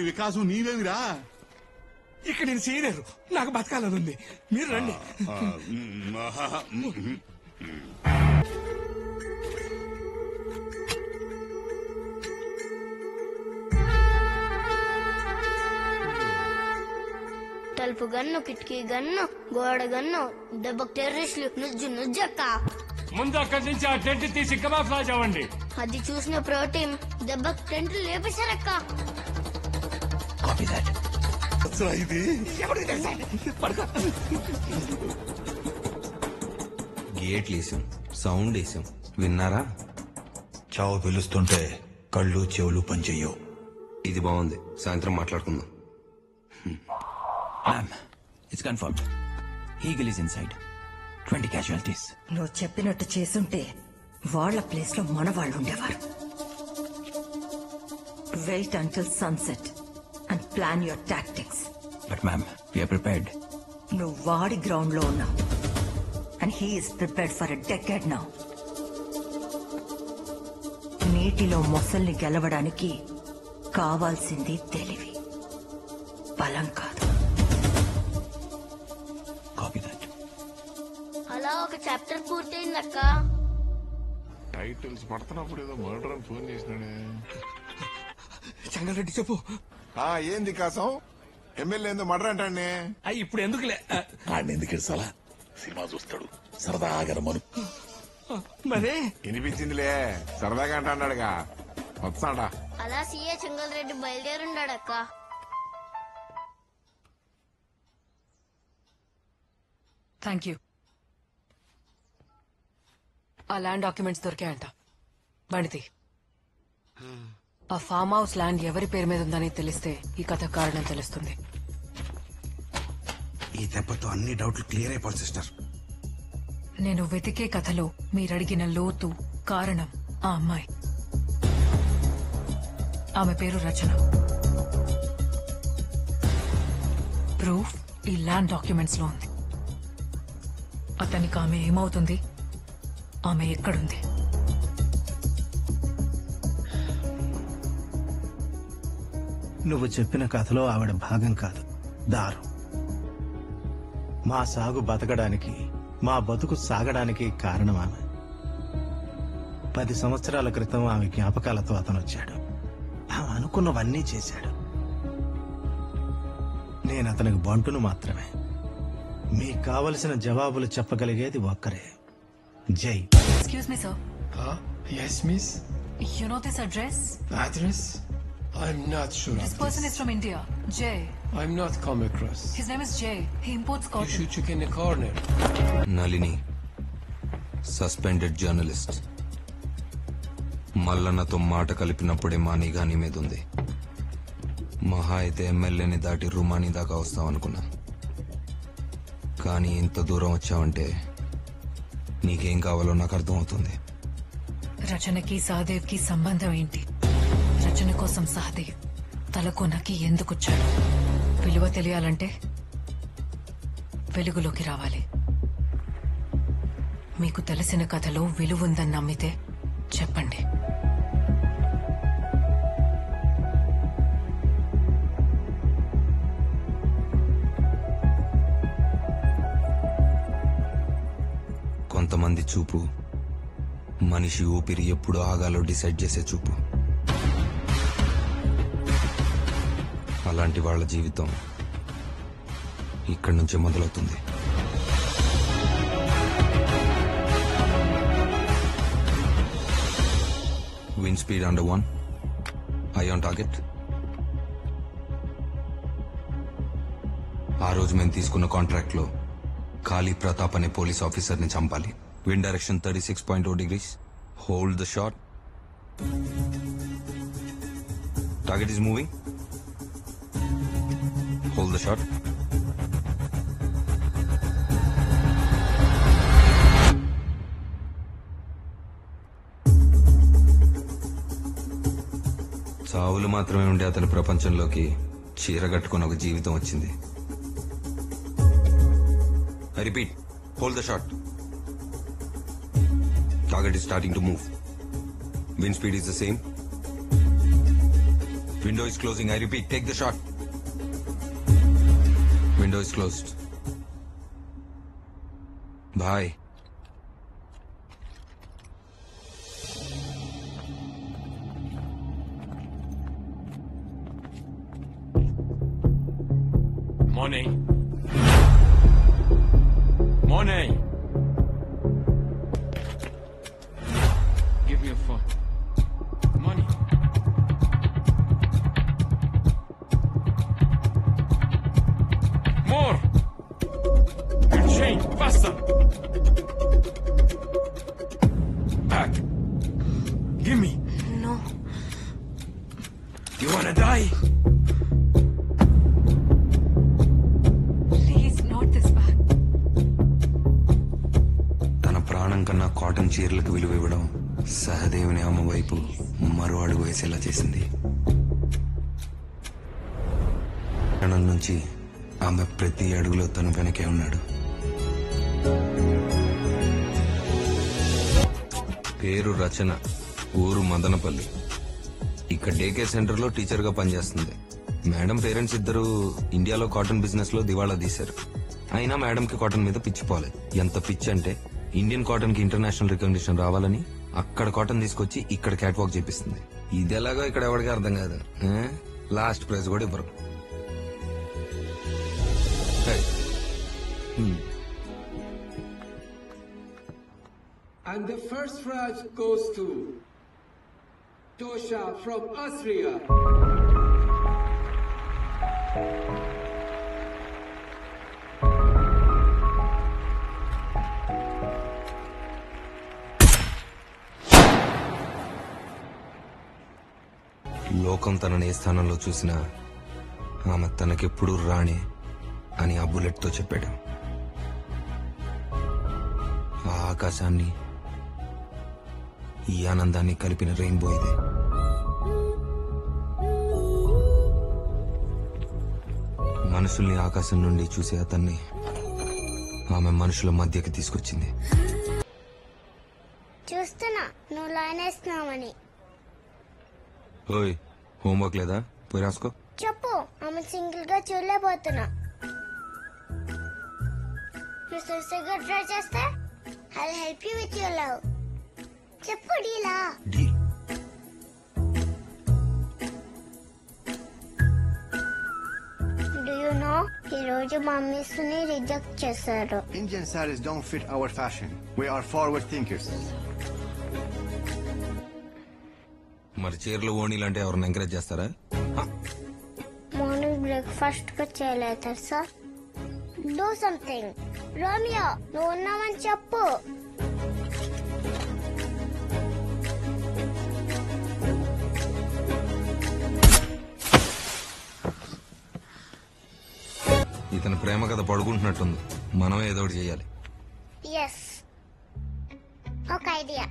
S: వికాసం నీవేదిరా?
K: ఇక్కడ నేను చేయలేరు, నాకు బతకాలని ఉంది. మీరు రండి.
R: తలుపు గన్ను, కిటికీ గన్ను, గోడ గన్ను, దెబ్బకు టెర్రరిస్టులు నుజ్జక్క.
M: ముందు అక్కడి నుంచి ఆ టెంట్ తీసి కమాఫ్లాజ్ అవ్వండి.
R: అది చూసిన ప్రోటీన్ దెబ్బకు టెంట్ లేపేశారక్క.
S: ఇది
Q: గేట్లు వేసాం, సౌండ్ వేసాం, విన్నారా?
O: చావు పిలుస్తుంటే కళ్ళు చెవులు పనిచెయ్యవు.
Q: ఇది బాగుంది, సాయంత్రం మాట్లాడుకుందాం.
W: It's confirmed. Eagle is inside. 20 casualties.
F: నువ్వు చెప్పినట్టు చేసుంటే వాళ్ళ ప్లేస్ లో మన వాళ్ళు ఉండేవారు. Wait until sunset and plan your tactics.
W: But ma'am, we're prepared.
F: నువ్వు వాడి గ్రౌండ్ లో ఉన్నావు and he is prepared for a decade now. నీటిలో మొసల్ని గెలవడానికి కావాల్సింది తెలివి, బలం కాదు.
R: అలా ఒక చాప్టర్ పూర్తయిందక్క.
I: టైటిల్స్ పడుతున్నప్పుడు ఏదో మర్డర్ అని ఫోన్ చేసినాడే.
K: చంగారెడ్డి చెప్పు.
I: ఏంది కాసం? ఎమ్మెల్యే ఏందో మర్డర్ అంటాడే.
K: ఇప్పుడు ఎందుకులే,
S: ఆడిని ఎందుకు ఇడ్సాలా? సినిమా చూస్తాడు, సరదాగా రమ్మను.
K: మరే
I: వినిపించిందిలే, సరదాగా అంటాడుగా. వస్తాడా?
R: అలా సీఏ చెంగల్ రెడ్డి బయలుదేరుండాడక్క.
A: Thank you. ఆ ల్యాండ్ డాక్యుమెంట్స్ దొరికాయంట. బండితి. ఆ ఫామ్ హౌస్ ల్యాండ్ ఎవరి పేరు మీద ఉందని తెలిస్తే ఈ కథ కారణం తెలుస్తుంది.
V: ఈ దెబ్బతో అన్ని డౌట్లు క్లియర్ అయిపోతుంది సిస్టర్.
A: నేను వెతికే కథలో మీరడిగిన లోతు కారణం ఆ అమ్మాయి. ఆమె పేరు రచన. ప్రూఫ్ ఈ ల్యాండ్ డాక్యుమెంట్స్ లో ఉంది. అతనికి ఆమె ఏమవుతుంది, ఆమె ఎక్కడుంది?
H: నువ్వు చెప్పిన కథలో ఆవిడ భాగం కాదు, దారు. మా సాగు బతకడానికి, మా బతుకు సాగడానికి కారణం ఆమె. 10 సంవత్సరాల క్రితం ఆమె జ్ఞాపకాలతో అతను వచ్చాడు. ఆమె అనుకున్నవన్నీ చేశాడు. నేను అతనికి బంటును మాత్రమే. మీకు కావలసిన జవాబులు చెప్పగలిగేది ఒక్కరే, జై.
A: Excuse me, sir.
U: Yes, miss.
A: You know this address?
U: Address? I'm not sure
A: This
U: of
A: person
U: this.
A: is from India. Jay.
U: I'm not come across.
A: His name is Jay. He imports
U: You
A: cotton.
U: should check in the corner.
Q: Nalini, suspended journalist. మల్లన్నతో మాట కలిపినప్పుడే మా నిఘా నీ మీద ఉంది. మహా అయితే ఎమ్మెల్యేని దాటి రుమాని దాకా వస్తావనుకున్నా. కానీ ఇంత దూరం వచ్చావంటే నీకేం కావాలో నాకు అర్థమవుతుంది.
A: రచనకి సహదేవ్ కి సంబంధం ఏంటి? రచన కోసం సహదేవ్ తలకోనకి ఎందుకొచ్చాడు? విలువ తెలియాలంటే వెలుగులోకి రావాలి. మీకు తెలిసిన కథలో విలువ ఉందని నమ్మితే చెప్పండి.
Q: కొంతమంది చూపు మనిషి ఊపిరి ఎప్పుడు ఆగాలో డిసైడ్ చేసే చూపు. అలాంటి వాళ్ళ జీవితం ఇక్కడి నుంచే మొదలవుతుంది. Wind speed under 1. I on target. ఆ రోజు మేము తీసుకున్న కాంట్రాక్ట్ లో ఖాళీ ప్రతాప్ అనే పోలీస్ ఆఫీసర్ ని చంపాలి. Wind direction 36.0 degrees. Hold the shot. Target is moving. Hold the shot. చావులు మాత్రమే ఉండే అతని ప్రపంచంలోకి చీర కట్టుకుని ఒక జీవితం వచ్చింది. I repeat, hold the shot. Target is starting to move. Wind speed is the same. Window is closing. I repeat, take the shot. Window is closed. Bye.
T: Money. Money.
M: Give me a phone.
T: Money.
M: More. Your chain, faster.
T: Back. Give me.
F: No.
T: You wanna die?
A: Please, not this bad.
Q: తన ప్రాణం కన్నా cotton చీరలకు విలువ ఇవ్వడం సహదేవుని ఆమె వైపు మరో అడుగు వేసేలా చేసింది. క్షణం నుంచి ఆమె ప్రతి అడుగులో తను వెనకే ఉన్నాడు. పేరు రచన, ఊరు మదనపల్లి. ఇక్కడ డేకే సెంటర్ లో టీచర్ గా పనిచేస్తుంది. మేడం పేరెంట్స్ ఇద్దరు ఇండియాలో కాటన్ బిజినెస్ లో దివాళా తీశారు. అయినా మేడం కి కాటన్ మీద పిచ్చిపోలేదు. ఎంత పిచ్చి అంటే ఇండియన్ కాటన్ కి ఇంటర్నేషనల్ రికగ్నిషన్ రావాలని అక్కడ కాటన్ తీసుకొచ్చి ఇక్కడ క్యాట్ వాక్ చేపిస్తుంది. ఇది ఎలాగో ఇక్కడ ఎవరికి అర్థం కాదు. లాస్ట్ ప్రైజ్ కూడా ఇవ్వరు.
B: And the first prize goes to Tosha from Austria.
Q: లోకం తనని ఏ స్థానంలో చూసినా ఆమె తనకెప్పుడు రాణి అని ఆ బుల్లెట్ తో చెప్పాడు. ఆ ఆకాశాన్ని ఈ ఆనందాన్ని కలిపిన రెయిన్బో ఇదే. మనుషుల్ని ఆకాశం నుండి చూసే అతన్ని ఆమె మనుషుల మధ్యకి తీసుకొచ్చింది.
R: చూస్తున్నా నువ్వు లైన్ వేస్తున్నావని.
Q: ఓయ్, హోంవర్క్ లేదా? పోయి రాసుకో.
R: చెప్పు, ఆమె సింగిల్ గా చూడలేకపోతున్నా. నువ్వు సిన్సియర్గా ట్రై చేస్తే I will help you with your love. చెప్పు డీలా. Do you know ఈ రోజు మా మిస్ ని రిజెక్ట్ చేశారు.
C: Indian sarees don't fit our fashion. We are forward thinkers.
Q: మరి చీరలు ఓణీలు అంటే ఎవరిని ఎంకరేజ్ చేస్తారా?
R: మార్నింగ్ బ్రేక్ఫాస్ట్ గా చేయలేదు సార్. Do something. రోమియో, నువ్వు ఉన్నావని చెప్పు.
Q: ఇతని ప్రేమ కథ పడుకుంటున్నట్టుంది. మనం ఏదో ఒకటి చేయాలి.
R: ఎస్, ఒక ఐడియా.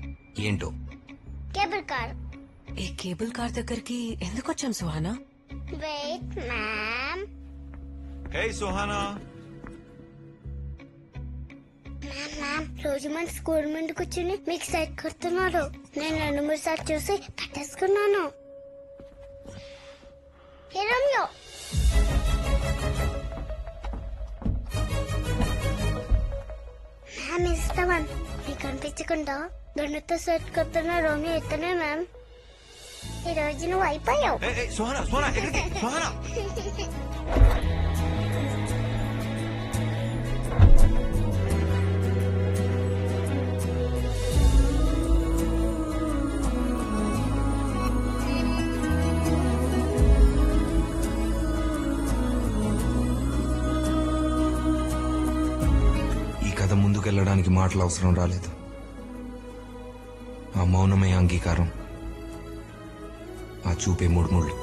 Q: ఏంటో?
R: Cable car.
A: ఈ కేబుల్ కార్ దగ్గరికి ఎందుకు వచ్చాం Suhana?
R: Wait ma'am.
G: Hey Suhana.
R: Ma'am, రోజు మన స్కూల్ ముందు కూర్చుని మీకు సైట్ కొడుతున్నారు. నేను 2-3 సార్లు చూసి పట్టేసుకున్నాను. హే రోమియో. మ్యామ్ ఇస్తామన్ మీకు అనిపించకుండా దొండతో సైట్ కొడుతున్న రోమియో ఇతనే మ్యామ్. ఈ రోజు నువ్వు అయిపోయావు.
G: సుహానా, సుహానా, ఎక్కడికి? సుహానా.
Q: ఈ కథ ముందుకెళ్ళడానికి మాటలు అవసరం రాలేదు. ఆ మౌనమే అంగీకారం, ఆ చూపే ముడుముళ్ళు.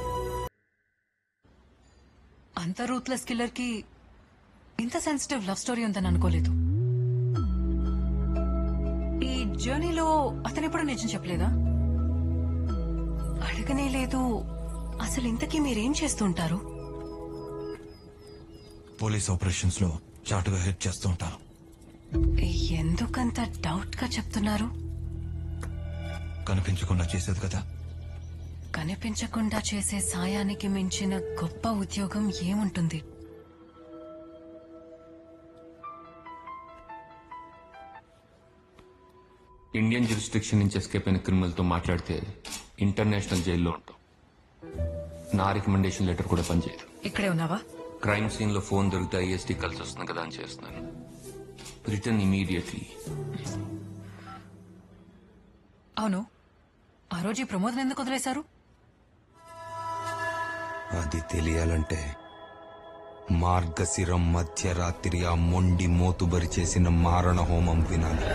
A: అంత రూత్లెస్ కిల్లర్ కి ఇంత సెన్సిటివ్ లవ్ స్టోరీ ఉందని అనుకోలేదు. ఈ జర్నీలో అతను ఎప్పుడు నిజం చెప్పలేదా? అడగనే లేదు. అసలు ఇంతకీ మీరేం చేస్తుంటారు?
O: పోలీస్ ఆపరేషన్స్ లో చాటుగా హెల్ప్ చేస్తూ ఉంటాను.
A: ఎందుకంత డౌట్ గా చెప్తున్నారు?
O: కనిపించకుండా చేసేది కదా.
A: కనిపించకుండా చేసే సాయానికి మించిన గొప్ప ఉద్యోగం ఏముంటుంది?
Q: ఇండియన్ జ్యూరిస్డిక్షన్ నుంచి ఎస్కేప్ అయిన క్రిమినల్ తో మాట్లాడితే ఇంటర్నేషనల్ జైల్లో ఉంటాం. నా రికమెండేషన్ లెటర్ కూడా పనిచేయదు.
A: ఇక్కడే ఉన్నావా?
Q: క్రైమ్ సీన్ లో ఫోన్ దొరికితే ఐఎస్టీ కలిసి వస్తుంది కదా అని చేస్తున్నాను. Return immediately.
A: అవును, ఆ రోజు ఈ ప్రమోద్ ఎందుకు వదిలేశారు?
V: అది తెలియాలంటే మార్గశిరం మధ్యరాత్రి ఆ మొండి మోతుబరి చేసిన మారణ హోమం వినాలి.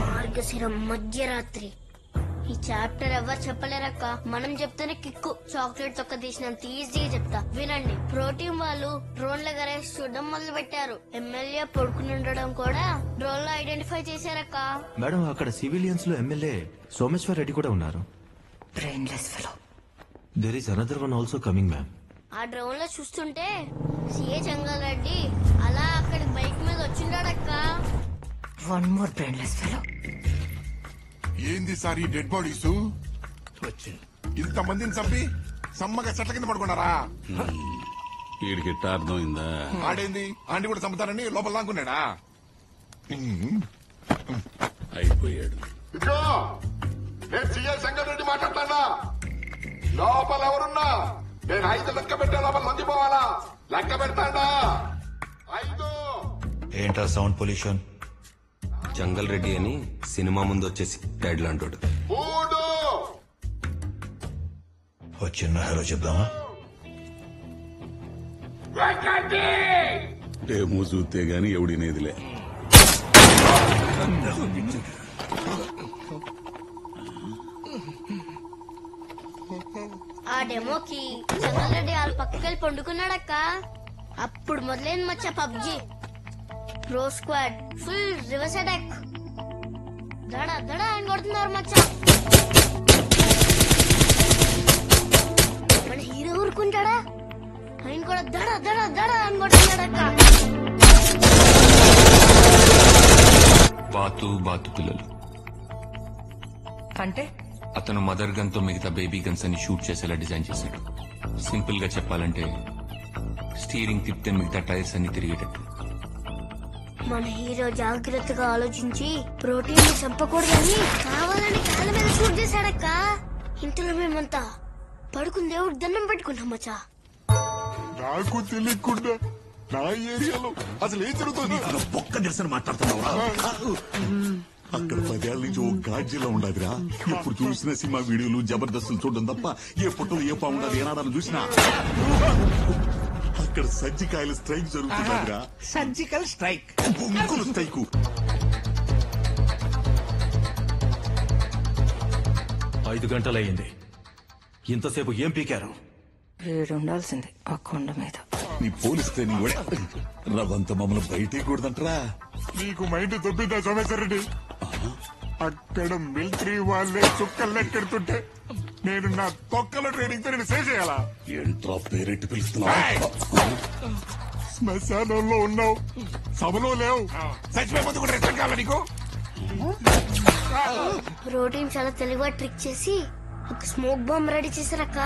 R: మార్గశిరం మధ్యరాత్రి ఈ చాప్టర్ ఎవరు చెప్పలేరక్క. మనం చెప్తేనే కిక్కు. చాక్లెట్ తొక్క తీసినంత ఈజీగా చెప్తా వినండి. ప్రోటీన్ వాళ్ళు డ్రోన్ల గరేసి చూడడం మొదలు పెట్టారు. ఎమ్మెల్యే పడుకుని ఉండడం కూడా డ్రోన్ లో ఐడెంటిఫై చేశారక్క.
H: మేడం, అక్కడ సివిలియన్స్ లో ఎమ్మెల్యే సోమేశ్వర్ రెడ్డి కూడా ఉన్నారు.
A: Brainless fellow.
H: There is another one also coming ma'am.
R: ఆ డ్రోన్ లో చూస్తుంటే సిఏ జంగల్ రెడ్డి అలా అక్కడికి బైక్ మీద వచ్చిండాడక్క.
A: One more brainless fellow.
I: ఏంది సార్ ఈ డెడ్ బాడీస్? ఇంత మందిని చంపి సమ్మగా చెట్ల కింద పడుకున్నారా?
P: వీడికి ఎట్టా అర్థమైందా?
I: ఆడేంది ఆంటీ కూడా చంపుతారని లోపల దాక్కున్నాడా?
P: అయిపోయాడు.
I: ఇదిగో నేను సీఐ సంగారెడ్డి మాట్లాడతానా? లోపల ఎవరున్నా నేను 5 లెక్క పెట్టే లోపల నందిపోవాలా? లెక్క పెడతాడా? 5.
O: ఏంటా సౌండ్ పొల్యూషన్?
V: జంగల్ రెడ్డి అని సినిమా ముందు వచ్చేసి డైడ్ లాంటోడు.
I: 3.
O: ఓ చిన్న హలో చెప్దామా?
P: డేమో చూస్తే గాని ఎవడినేదిలే.
R: ఆ డెమోకి జంగల్ రెడ్డి వాళ్ళ పక్కకి వెళ్ళి పండుకున్నాడక్క. అప్పుడు మొదలైంది మచ్చ PUBG. Pro squad full reverse attack. దడ దడ అని కొడుతున్నారు మచ్చ. మన హీరో ఊరుకుంటాడా? ఆయన కూడా దడ దడ దడ అని కొడుతున్నాడక్క.
Q: బాతు బాతు పిల్లలు
A: అంటే
Q: అతను మదర్ గన్ తో మిగతా బేబీ గన్స్ అని షూట్ చేసేలా డిజైన్ చేశాడు. సింపుల్ గా చెప్పాలంటే స్టీరింగ్ తిప్పితే మిగతా టైర్స్ అన్ని తిరిగేటట్టు.
R: మన హీరో జాగ్రత్తగా ఆలోచించి ప్రోటీన్ చంపకూడదని కావాలని కాళ్ళ మీద షూట్ చేశాడక్క. ఇంతలో మేమంతా పడుకుని దేవుడు దండం పెట్టుకుంటాం మచ్చా.
I: నాకు తెలియకుండా నా ఏరియాలో అసలు ఏం జరుగుతుంది?
S: ఒక్క నిరసన మాట్లాడుతున్నావురా? అక్కడ 10 ఏళ్ల నుంచి ఓ గాడ్జిలా ఉండదురా. ఎప్పుడు చూసిన సినిమా వీడియోలు జబర్దస్తులు చూడడం తప్ప ఏ పుట్టలు ఏ పాముండదు ఏనాడాలు చూసినా. అక్కడ సజ్జికాయల స్ట్రైక్ జరుగుతుందిరా.
K: Surgical strike.
S: బొంగులు స్ట్రైక్.
H: ఐదు గంటలయ్యింది. ఇంతసేపు ఏం పీకారు?
A: ఉండాల్సింది ఆ కొండ మీద.
S: నీ పోలీస్ ట్రైనింగ్ కూడా రవంత మమ్మల్ని బయటే కూడదంటరా.
I: నీకు మైండ్ దొబ్బిందా సోమేశ్వర రెడ్డి? అక్కడ మిలిటరీ వాళ్ళే చుక్కలు లెక్కెడుతుంటే నేను నా తొక్కల ట్రైనింగ్ తో నేను సేవ్ చేయాలా?
S: ఏంట్రా పేరెట్టి పిలుస్తున్నావు?
I: శ్మశానంలో ఉన్నావు, సభలో లేవు. చచ్చిపోయి కూడా రెచ్చం కావాలా నీకు?
R: ప్రోటీన్ చాలా తెలివిగా ట్రిక్ చేసి ఒక స్మోక్ బాంబ్ రెడీ చేశారక్క.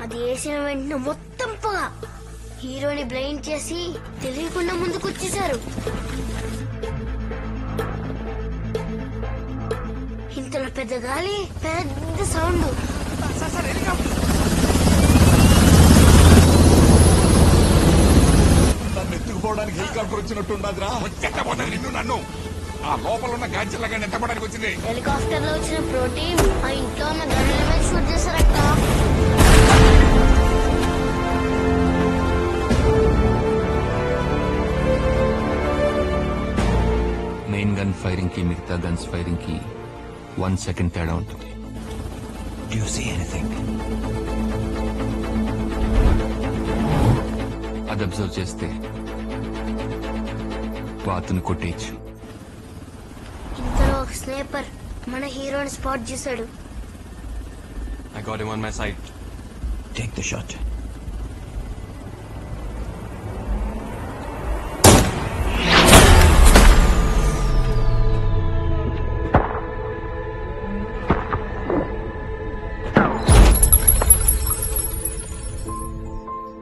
R: అది వేసిన వెంటనే మొత్తం పొగ. హీరోని బ్లైండ్ చేసి తెలియకుండా ముందుకు వచ్చేసారు. ఇంతలో పెద్ద గాలి, పెద్ద సౌండ్.
S: నన్ను ఎత్తుకుపోవడానికి హెలికాప్టర్ వచ్చినట్టుండదురా.
I: చెట్టబోతుంది నిన్ను నన్ను. ఆ లోపల ఉన్న గాంచెల్లాగా నెట్టబడానికి వచ్చింది.
R: హెలికాప్టర్ లో వచ్చిన ప్రోటీన్ ఆ ఇంట్లో ఉన్న గన్నుల మీద షూట్ చేశారక్క.
Q: మెయిన్ గన్ ఫైరింగ్ కి మిగతా గన్స్ ఫైరింగ్ కి 1 సెకండ్ తేడా ఉంటుంది.
V: Do you see anything?
Q: అది అబ్జర్వ్ చేస్తే బాతుని కొట్టేయచ్చు.
R: స్నేపర్ మన హీరోని స్పాట్ చేశాడు.
W: I got him on my side. Take the shot.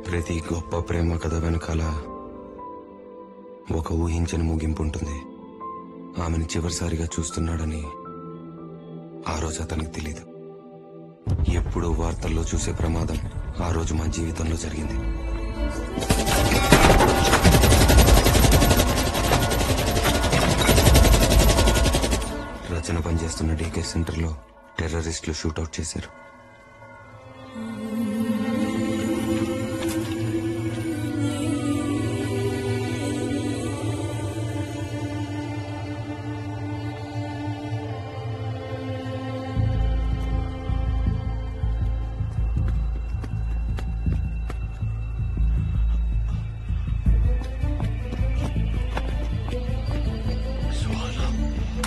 V: ప్రతి గొప్ప ప్రేమ కథ వెనకాల ఒక ఊహించని ముగింపు ఉంటుంది. ఆమెను చివరిసారిగా చూస్తున్నాడని ఆ రోజు అతనికి తెలీదు. ఎప్పుడూ వార్తల్లో చూసే ప్రమాదం ఆ రోజు మా జీవితంలో జరిగింది. రచన పనిచేస్తున్న డీకే సెంటర్లో టెర్రరిస్టులు షూటౌట్ చేశారు.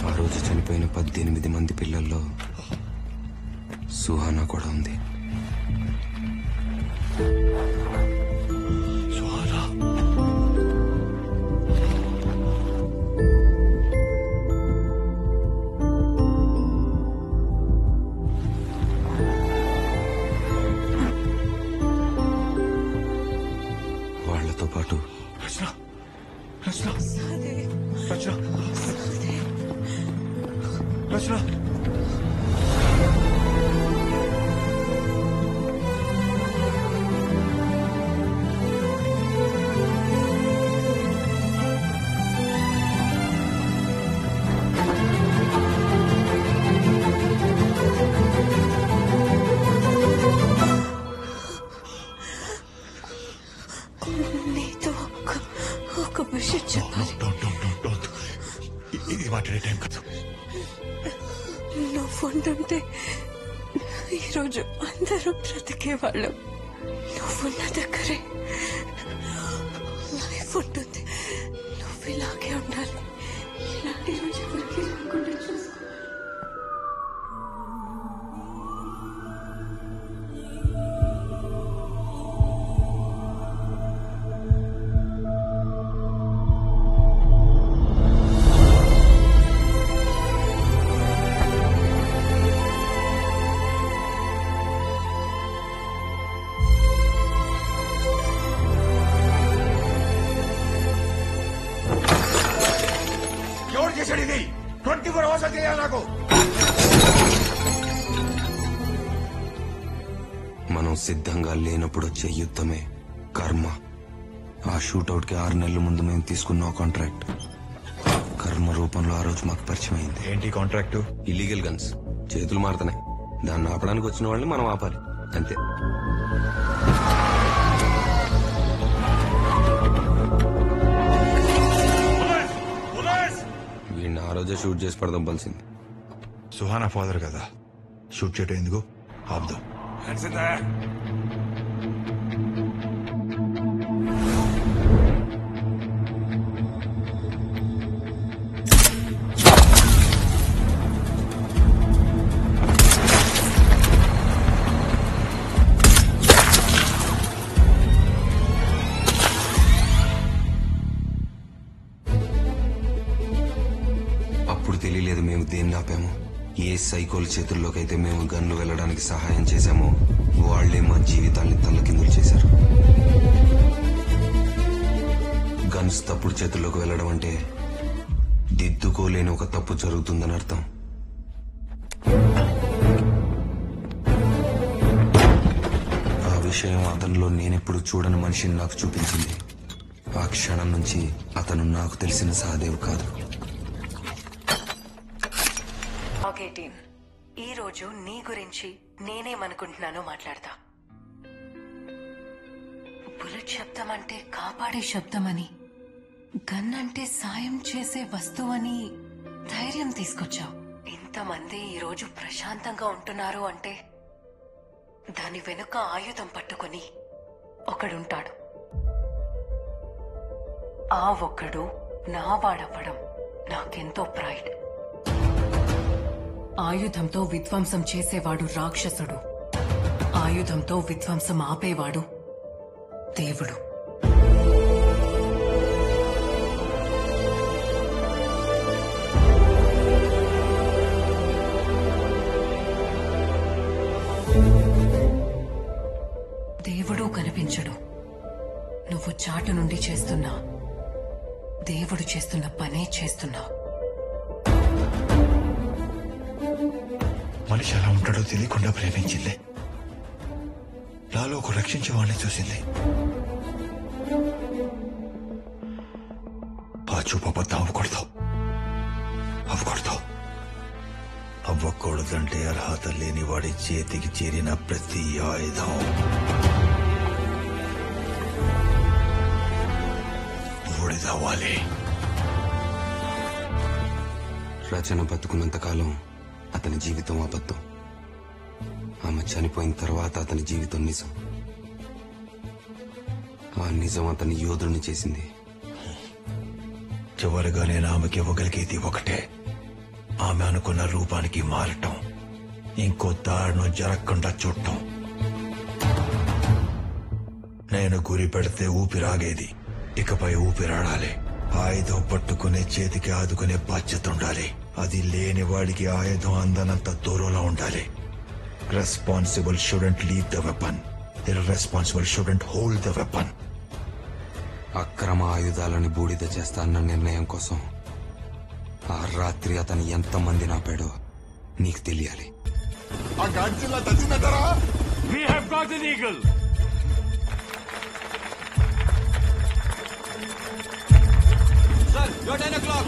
V: ఆ రోజు చనిపోయిన 18 మంది పిల్లల్లో సుహానా కూడా ఉంది. వాళ్లతో పాటు
A: నీతో ఒక విషయం చెప్పాలి.
O: ఇది మాట్లాడే టైం కాదు.
A: నువ్వు ఉండుంటే ఈరోజు అందరూ బ్రతికేవాళ్ళం. నువ్వున్న దగ్గరే లైఫ్ ఉంటుంది. నువ్వు ఇలాగే ఉండాలి. ఇలాంటి రోజు ఎవరికి రాకుండా చూసుకో.
K: ఎవరు చేశాడు ఇది? 24 hours చేయాలి నాకు.
V: మనం సిద్ధంగా లేనప్పుడు వచ్చే యుద్ధమే కర్మ. ఆ షూటౌట్ కి 6 నెలల ముందు మేము తీసుకున్న కాంట్రాక్ట్ కర్మ రూపంలో ఆ రోజు మాకు పరిచయం అయింది.
O: ఏంటి కాంట్రాక్ట్?
V: Illegal guns. చేతులు మారుతున్నాయి. దాన్ని ఆపడానికి వచ్చిన వాళ్ళని మనం ఆపాలి, అంతే. వీడిని ఆ రోజే షూట్ చేసి పడదొబ్బాల్సింది.
O: సుహానా ఫాదర్ కదా, షూట్ చేయటం ఎందుకు? ఆపుదాం.
V: అప్పుడు తెలియలేదు మేము దేన్ని ఆపాము. ఏ సైకోల చేతుల్లోకైతే మేము గన్లు వెళ్ళడానికి సహాయం చేశామో వాళ్లే మా జీవితాల్ని తల్లకిందులు చేశారు. గన్స్ తప్పుడు చేతుల్లోకి వెళ్ళడం అంటే దిద్దుకోలేని ఒక తప్పు జరుగుతుందని అర్థం. ఆ విషయం అతనిలో నేనెప్పుడు చూడని మనిషిని నాకు చూపించింది. ఆ క్షణం నుంచి అతను నాకు తెలిసిన సహదేవ్ కాదు.
A: ఈ రోజు నీ గురించి నేనేమనుకుంటున్నానో మాట్లాడతా. బుల్లెట్ శబ్దం అంటే కాపాడే శబ్దమని, గన్ అంటే సాయం చేసే వస్తువని ధైర్యం తీసుకొచ్చావు. ఇంతమంది ఈ రోజు ప్రశాంతంగా ఉంటున్నారు అంటే దాని వెనుక ఆయుధం పట్టుకొని ఒకడుంటాడు. ఆ ఒక్కడు నా వాడవ్వడం నాకెంతో ప్రైడ్. ఆయుధంతో విధ్వంసం చేసేవాడు రాక్షసుడు, ఆయుధంతో విధ్వంసం ఆపేవాడు దేవుడు. దేవుడు కనిపించడు. నువ్వు చాటు నుండి చేస్తున్నా దేవుడు చేస్తున్న పనే చేస్తున్నావు.
O: మనిషి ఎలా ఉంటాడో తెలియకుండా ప్రేమించింది. నాలో ఒక రక్షించే వాడిని చూసింది. ఆ చూపబద్ద అవ్వకూడదు. అవ్వకూడదంటే అర్హత లేని వాడి చేతికి చేరిన ప్రతి ఆయుధం బూడిదవ్వాలి.
V: రచన బతుకున్నంతకాలం అతని జీవితం అబద్ధం. ఆమె చనిపోయిన తర్వాత అతని జీవితం నిజం. ఆ నిజం అతని యోధుడిని చేసింది.
O: చివరిగా నేను ఆమెకి ఇవ్వగలిగేది ఒకటే, ఆమె అనుకున్న రూపానికి మారటం, ఇంకో దారుణం జరగకుండా చూడటం. నేను గురి పెడితే ఊపిరాగేది, ఇకపై ఊపిరాడాలి. ఆయుధం పట్టుకునే చేతికి ఆదుకునే బాధ్యత ఉండాలి. అది లేని వాడికి ఆయుధం అందనంత దూరంలో ఉండాలి. Responsible student leave the weapon, irresponsible student hold the weapon.
V: అక్రమ ఆయుధాలని బూడిద చేస్తాన్న నిర్ణయం కోసం ఆ రాత్రి అతను ఎంతమంది నాపాడో నీకు తెలియాలి.
I: ఆ Godzilla చచ్చిందంటారా?
N: We have got an eagle.
W: Sir, you're 10 o'clock.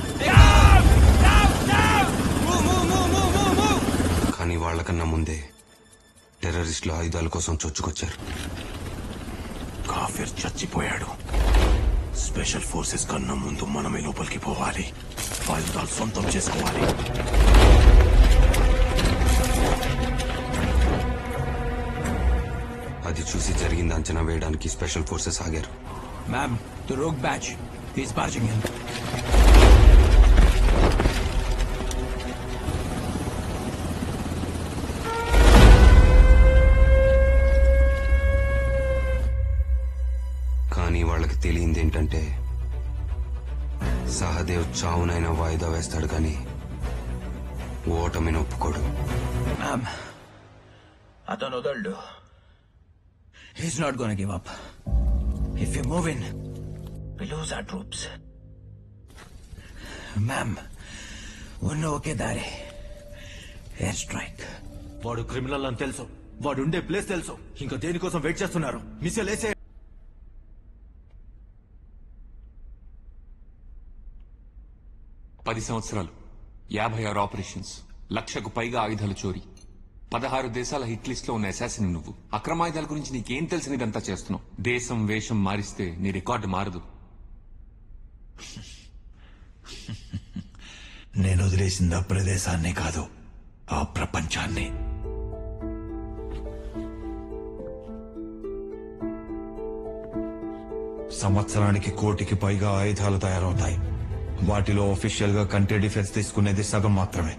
V: కానీ వాళ్ళకన్నా ముందే టెర్రరిస్టులు ఆయుధాల కోసం చొచ్చుకొచ్చారు.
O: కాఫీర్ చచ్చిపోయాడు. స్పెషల్ ఫోర్సెస్ కన్నా ముందు మనమే లోపలికి పోవాలి. ఆయుధాలు సొంతం చేసుకోవాలి.
V: అది చూసి జరిగింది అంచనా వేయడానికి స్పెషల్ ఫోర్సెస్ ఆగారు.
W: Ma'am, the rogue batch. He's barging in.
V: కానీ వాళ్ళకి తెలియంది ఏంటంటే సహదేవ్ చావునైనా వాయిదా వేస్తాడు కానీ ఓటమిని ఒప్పుకోడు.
W: Ma'am, అతను వదలడు. He's not gonna give up. If we move in, we lose our troops. Ma'am, ఉన్న ఒకే దారి ఎయిర్ స్ట్రైక్.
H: వాడు క్రిమినల్ అని తెలుసు, వాడు ఉండే ప్లేస్ తెలుసు. ఇంకా దేనికోసం వెయిట్ చేస్తున్నారు? మిస్సెల్ వేసే
Q: 10 సంవత్సరాలు, 56 ఆపరేషన్స్, 1,00,000కు పైగా ఆయుధాలు చోరీ, 16 దేశాల హిట్ లిస్ట్ లో ఉన్న అసాసిన్ నువ్వు. అక్రమాయుధాల గురించి నీకేం తెలిసిన ఇదంతా చేస్తున్నావు. దేశం వేషం మారిస్తే నీ రికార్డు మారదు.
O: నేను వదిలేసింది ఆ ప్రదేశాన్ని కాదు, ఆ ప్రపంచాన్ని. సంవత్సరానికి 1 కోటికి పైగా ఆయుధాలు తయారవుతాయి. వాటిలో ఒఫీషియల్ గా కంట్రీ డిఫెన్స్ తీసుకునేది సగం మాత్రమే.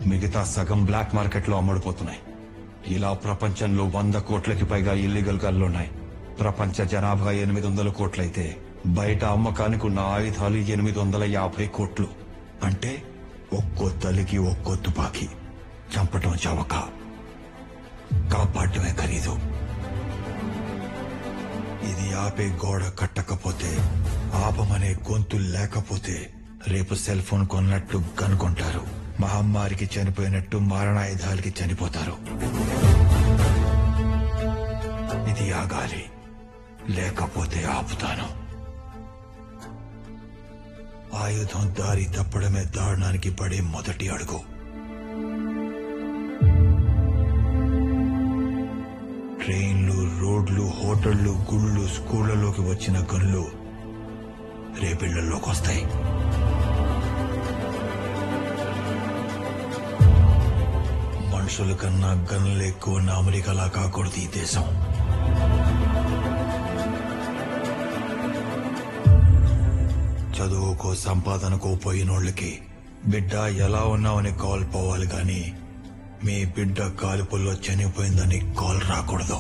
O: మిగతా సగం బ్లాక్ మార్కెట్ లో అమ్ముడుపోతున్నాయి. ఇలా ప్రపంచంలో 100 కోట్లకి పైగా ఇల్లీగల్ గన్లున్నాయి. ప్రపంచ జనాభా 800 కోట్లయితే బయట అమ్మకానికి ఉన్న ఆయుధాలు 850 కోట్లు. అంటే ఒక్కో తల్లికి ఒక్కో తుపాకీ. చంపటం చవక, కాపాడటమే ఖరీదు. ఇది ఆపే గోడ కట్టకపోతే, ఆపమనే గొంతు లేకపోతే రేపు సెల్ ఫోన్ కొన్నట్టు కనుకుంటారు, మహమ్మారికి చనిపోయినట్టు మారణాయుధాలకి చనిపోతారు. ఇది ఆగాలి, లేకపోతే ఆపుతాను. ఆయుధం దారి తప్పడమే దారుణానికి పడే మొదటి అడుగు. ట్రైన్లు, రోడ్లు, హోటళ్లు, గుళ్ళు, స్కూళ్లలోకి వచ్చిన గన్లు రేపిళ్లలోకి వస్తాయి. మనుషుల కన్నా గన్లు ఎక్కువ ఉన్న అమెరికాలా కాకూడదు ఈ దేశం. చదువుకో సంపాదనకో పోయినోళ్ళకి
H: బిడ్డ ఎలా ఉన్నావని కాల్ పోవాలి కానీ మీ బిడ్డ కాలుపుల్లో చనిపోయిందని కాల్ రాకూడదు.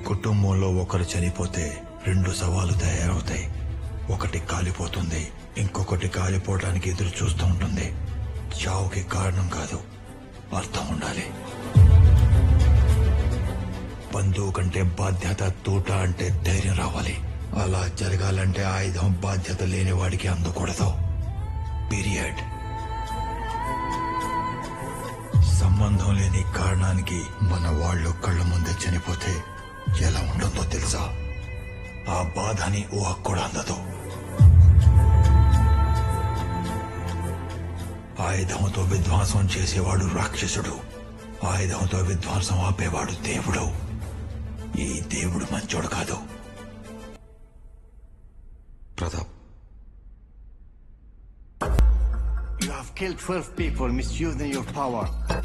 H: కుటుంబంలో ఒకరు చనిపోతే 2 సవాలు తయారవుతాయి. ఒకటి కాలిపోతుంది, ఇంకొకటి కాలిపోవడానికి ఎదురు చూస్తూ ఉంటుంది. చావుకి కారణం కాదు, అర్థం ఉండాలి. బంధువు కంటే బాధ్యత, తూట అంటే ధైర్యం రావాలి. అలా జరగాలంటే ఆయుధం బాధ్యత లేని వాడికి అందకూడదు. పీరియడ్. సంబంధం లేని కారణానికి మన వాళ్ళు కళ్ళ ముందే చనిపోతే ఎలా ఉంటుందో తెలుసా? ఆ బాధని ఊహకు కూడా అందదు. ఆయుధంతో విధ్వంసం చేసేవాడు రాక్షసుడు, ఆయుధంతో విధ్వంసం ఆపేవాడు దేవుడు. ఈ దేవుడు మంచోడు కాదు.
V: Pratap,
C: You have killed 12 people misusing your power.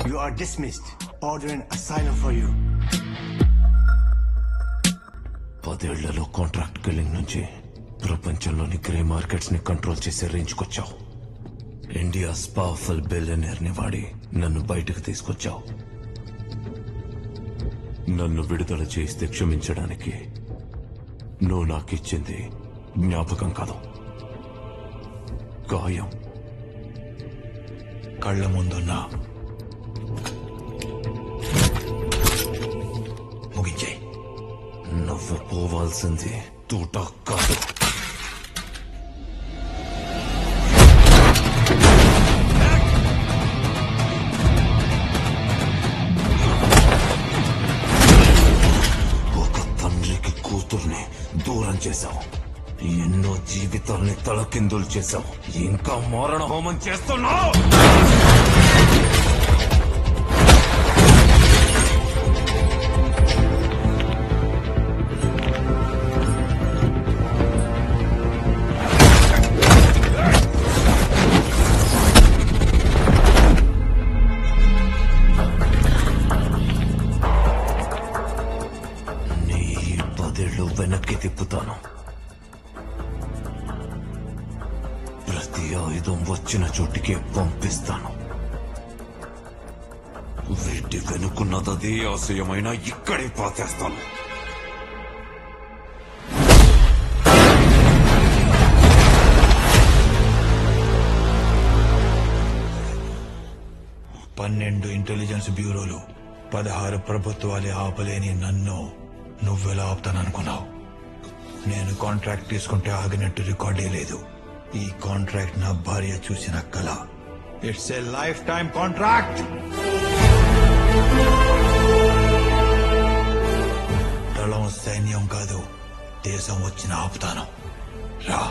C: You are dismissed. Ordering asylum for you.
T: 10 ఏళ్లలో కాంట్రాక్ట్ కిల్లింగ్ నుంచి ప్రపంచంలోని గ్రే మార్కెట్స్ ని కంట్రోల్ చేసే రేంజ్కొచ్చావు. ఇండియాస్ పవర్ఫుల్ బిలియనీర్ ని వాడి నన్ను బయటకు తీసుకొచ్చావు. నన్ను విడుదల చేస్తే క్షమించడానికి నువ్వు నాకిచ్చింది జ్ఞాపకం కాదు, గాయం.
H: కళ్ళ ముందున్నా ముగించేయి.
T: నువ్వు పోవాల్సింది తూట కాదు. ఒక తండ్రికి కూతుర్ని దూరం చేశావు, ఎన్నో జీవితాల్ని తలకిందులు చేశావు, ఇంకా మారణ హోమం చేస్తున్నావు. నీ 10 ఏళ్ళు వెనక్కి తిప్పుతాను. ప్రతి ఆయుధం వచ్చిన చోటికి పంపిస్తాను. వీటి వెనుకున్నదే ఆశయమైన ఇక్కడే పాతేస్తాను.
H: పన్నెండు ఇంటెలిజెన్స్ బ్యూరోలు, 16 ప్రభుత్వాలే ఆపలేని నన్ను నువ్వెలా ఆపుతాననుకున్నావు? నేను కాంట్రాక్ట్ తీసుకుంటే ఆగినట్టు రికార్డే లేదు. ఈ కాంట్రాక్ట్ నా భార్య చూసిన కళ. It's a life time contract. దళం సైన్యం కాదు, దేశం వచ్చిన ఆపుతాను. రా.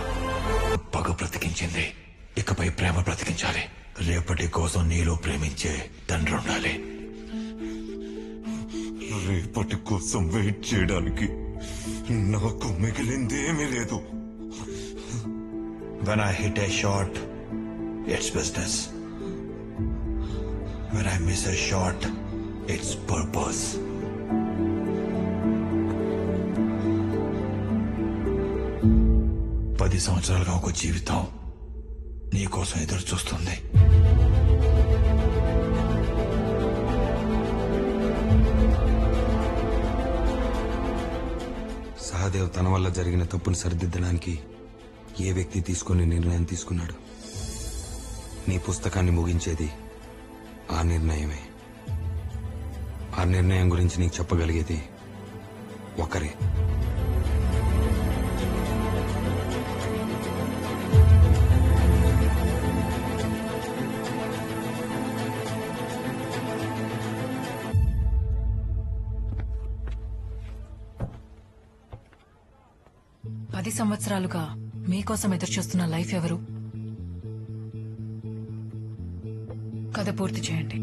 H: పగ బ్రతికించింది, ఇకపై ప్రేమ బ్రతికించాలి. రేపటి కోసం నీలో ప్రేమించే తండ్రి ఉండాలి.
T: రేపటి కోసం వెయిట్ చేయడానికి నాకు మిగిలిందేమీ లేదు.
H: When I hit a shot, it's business. When I miss a shot, it's purpose. పది సంవత్సరాలుగా ఒక జీవితం నీకోసం ఎదురు చూస్తుంది.
V: సహదేవ్ తన వల్ల జరిగిన తప్పును సరిదిద్దడానికి ఏ వ్యక్తి తీసుకునే నిర్ణయం తీసుకున్నాడు? నీ పుస్తకాన్ని ముగించేది ఆ నిర్ణయమే. ఆ నిర్ణయం గురించి నీకు చెప్పగలిగేది ఒకరే.
A: పది సంవత్సరాలుగా మీకోసం ఎదురుచూస్తున్న లైఫ్ ఎవరు? కథ పూర్తి చేయండి.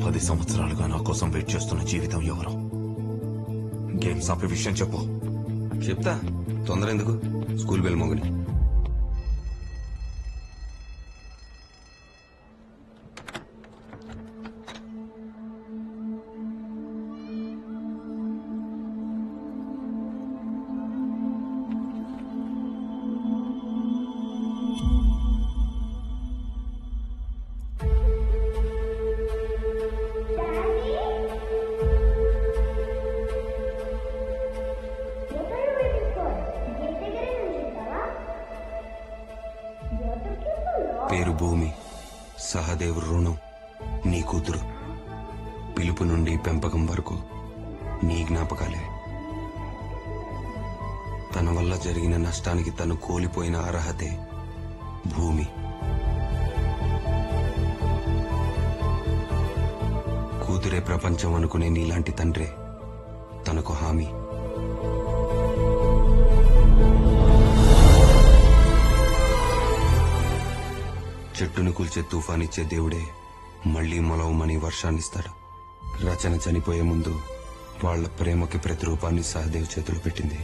T: 10 సంవత్సరాలుగా నా కోసం వెయిట్ చేస్తున్న జీవితం ఎవరు? గేమ్స్ ఆపే విషయం చెప్పు.
V: చెప్తా, తొందర ఎందుకు? స్కూల్ బెల్ మోగని. పేరు భూమి, సహదేవ్ రుణం, నీ కూతురు. పిలుపు నుండి పెంపకం వరకు నీ జ్ఞాపకాలే. తన వల్ల జరిగిన నష్టానికి తను కోల్పోయిన అర్హతే భూమి. కూతురే ప్రపంచం అనుకునే నీలాంటి తండ్రే తనకు హామీ. చెట్టును కూల్చే తుఫానిచ్చే దేవుడే మళ్లీ మొలవమని వర్షాన్నిస్తాడు. రచన చనిపోయే ముందు వాళ్ల ప్రేమకి ప్రతిరూపాన్ని సహదేవ్ చేతిలో పెట్టింది.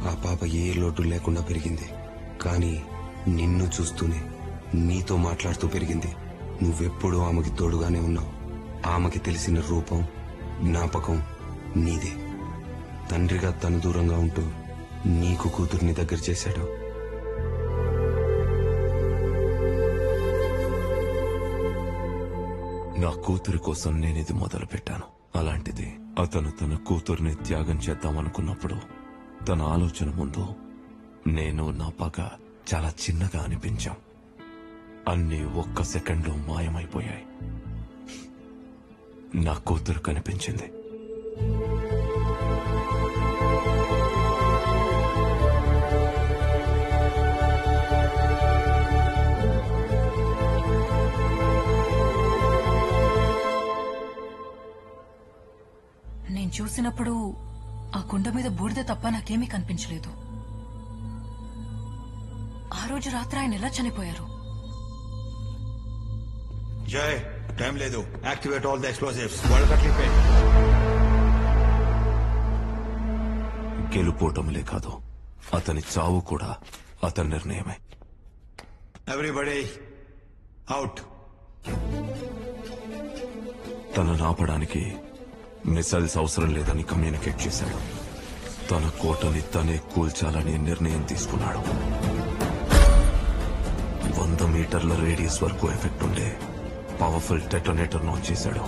V: ఆ పాప ఏ లోటు లేకుండా పెరిగింది. కానీ నిన్ను చూస్తూనే, నీతో మాట్లాడుతూ పెరిగింది. నువ్వెప్పుడూ ఆమెకి తోడుగానే ఉన్నావు. ఆమెకి తెలిసిన రూపం, జ్ఞాపకం నీదే. తండ్రిగా తను దూరంగా ఉంటూ నీకు కూతుర్ని దగ్గర చేశాడు.
L: నా కూతురి కోసం నేనిది మొదలు పెట్టాను. అలాంటిది అతను తన కూతుర్ని త్యాగం చేద్దామనుకున్నప్పుడు తన ఆలోచన ముందు నేను నా పగ చాలా చిన్నగా అనిపించాం. అన్నీ ఒక్క సెకండ్లో మాయమైపోయాయి. నా కూతురు కనిపించింది.
A: నేను చూసినప్పుడు ఆ కుండ మీద బూడిద తప్ప నాకేమీ కనిపించలేదు. ఆ రోజు రాత్రి ఆయన ఎలా చనిపోయారు?
O: జై, టైం లేదు. Activate all the explosives. వాళ్ళు కట్లిపే.
L: గెలుపోవటంలే కాదు, అతని చావు కూడా అతని నిర్ణయమే.
O: Everybody out.
L: తనను ఆపడానికి మిసైల్స్ అవసరం లేదని కమ్యూనికేట్ చేశాడు. తన కోటని తనే కూల్చాలని నిర్ణయం తీసుకున్నాడు. 100 మీటర్ల రేడియస్ వరకు ఎఫెక్ట్ ఉండే పవర్ఫుల్ డెటోనేటర్ లాంచ్ చేశాడు.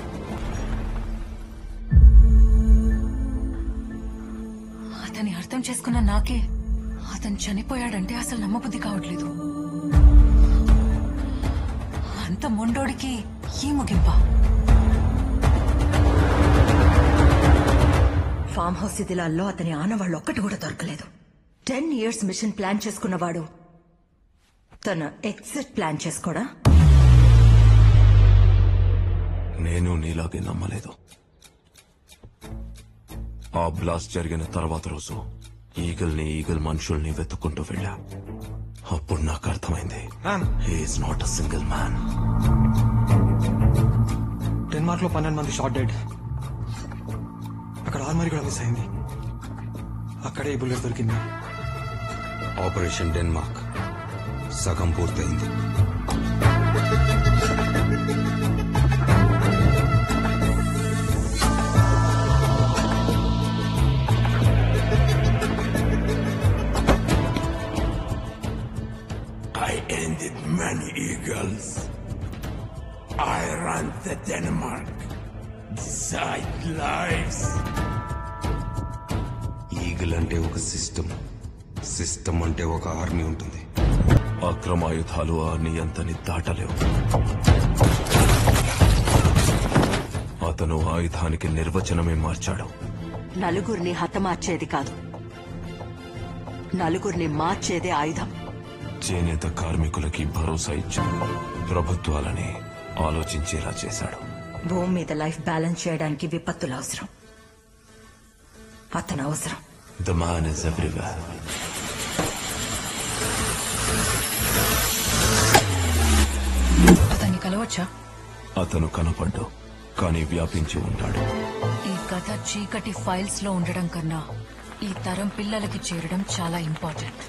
A: అతని అర్థం చేసుకున్న నాకే అతను చనిపోయాడంటే అసలు నమ్మబుద్ధి కావట్లేదు. అంత మొండోడికి ఈ ముగింప.
F: ఫామ్ హౌస్ శిథిలాల్లో అతని ఆనవాళ్ళు ఒక్కటి కూడా దొరకలేదు. 10 years మిషన్ ప్లాన్ చేసుకున్నవాడు తన ఎగ్జిట్ ప్లాన్ చేసుకోడా?
L: నేను నీలాగే నమ్మలేదు. ఆ బ్లాస్ట్ జరిగిన తర్వాత రోజు ఈగల్ మనుషుల్ని వెతుక్కుంటూ వెళ్ళా. అప్పుడు నాకు అర్థమైంది, he is not a single man.
U: Denmark లో 12 మంది షాట్ డెడ్. అక్కడ ఆర్మరీ కూడా మిస్ అయింది. అక్కడే ఈ బుల్లెట్ దొరికింది.
V: ఆపరేషన్ డెన్మార్క్ సగం పూర్తయింది.
N: I ended many eagles. I ran the Denmark. Decide lives.
V: Eagle అంటే ఒక సిస్టమ్ అంటే ఒక ఆర్మీ ఉంటుంది.
L: అక్రమాయుధాలు ఆ నియంతని దాటలేవు. అతను ఆయుధానికి నిర్వచనమే మార్చాడు.
F: నలుగురిని హతమార్చేది కాదు, నలుగురిని మార్చేదే ఆయుధం.
L: చేనేత కార్మికులకి భరోసా ఇచ్చాడు. ప్రభుత్వాలని ఆలోచించేలా చేశాడు.
F: భూమి మీద లైఫ్ బ్యాలెన్స్ చేయడానికి విపత్తులు అవసరం. అతను అవసరం.
L: The man is everywhere.
A: అతన్ని కలవచ్చా?
L: అతను కనపడ్డు, కానీ వ్యాపించి ఉంటాడు.
A: ఈ కథ చీకటి ఫైల్స్ లో ఉండడం కన్నా ఈ తరం పిల్లలకి చేరడం చాలా ఇంపార్టెంట్.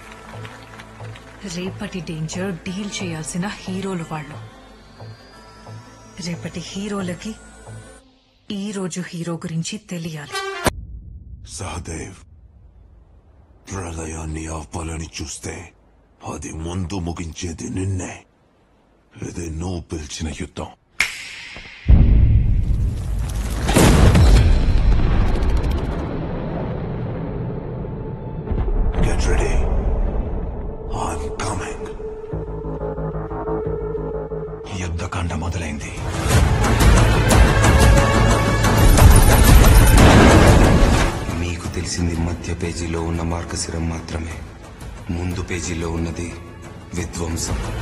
A: రేపటి డేంజర్ డీల్ చేయాల్సిన హీరోలు వాళ్ళు. రేపటి హీరోలకి ఈ రోజు హీరో గురించి తెలియాలి.
L: సహదేవ్, ప్రళయాన్ని ఆపాలని చూస్తే అది ముందు ముగించేది నిన్నే. ఇది నువ్వు పిలిచిన యుద్ధం. Get ready. I'm
V: జరుగుతుంది. మీకు తెలిసింది మధ్య పేజీలో ఉన్న మార్గశిరం మాత్రమే. ముందు పేజీలో ఉన్నది విధ్వంసం.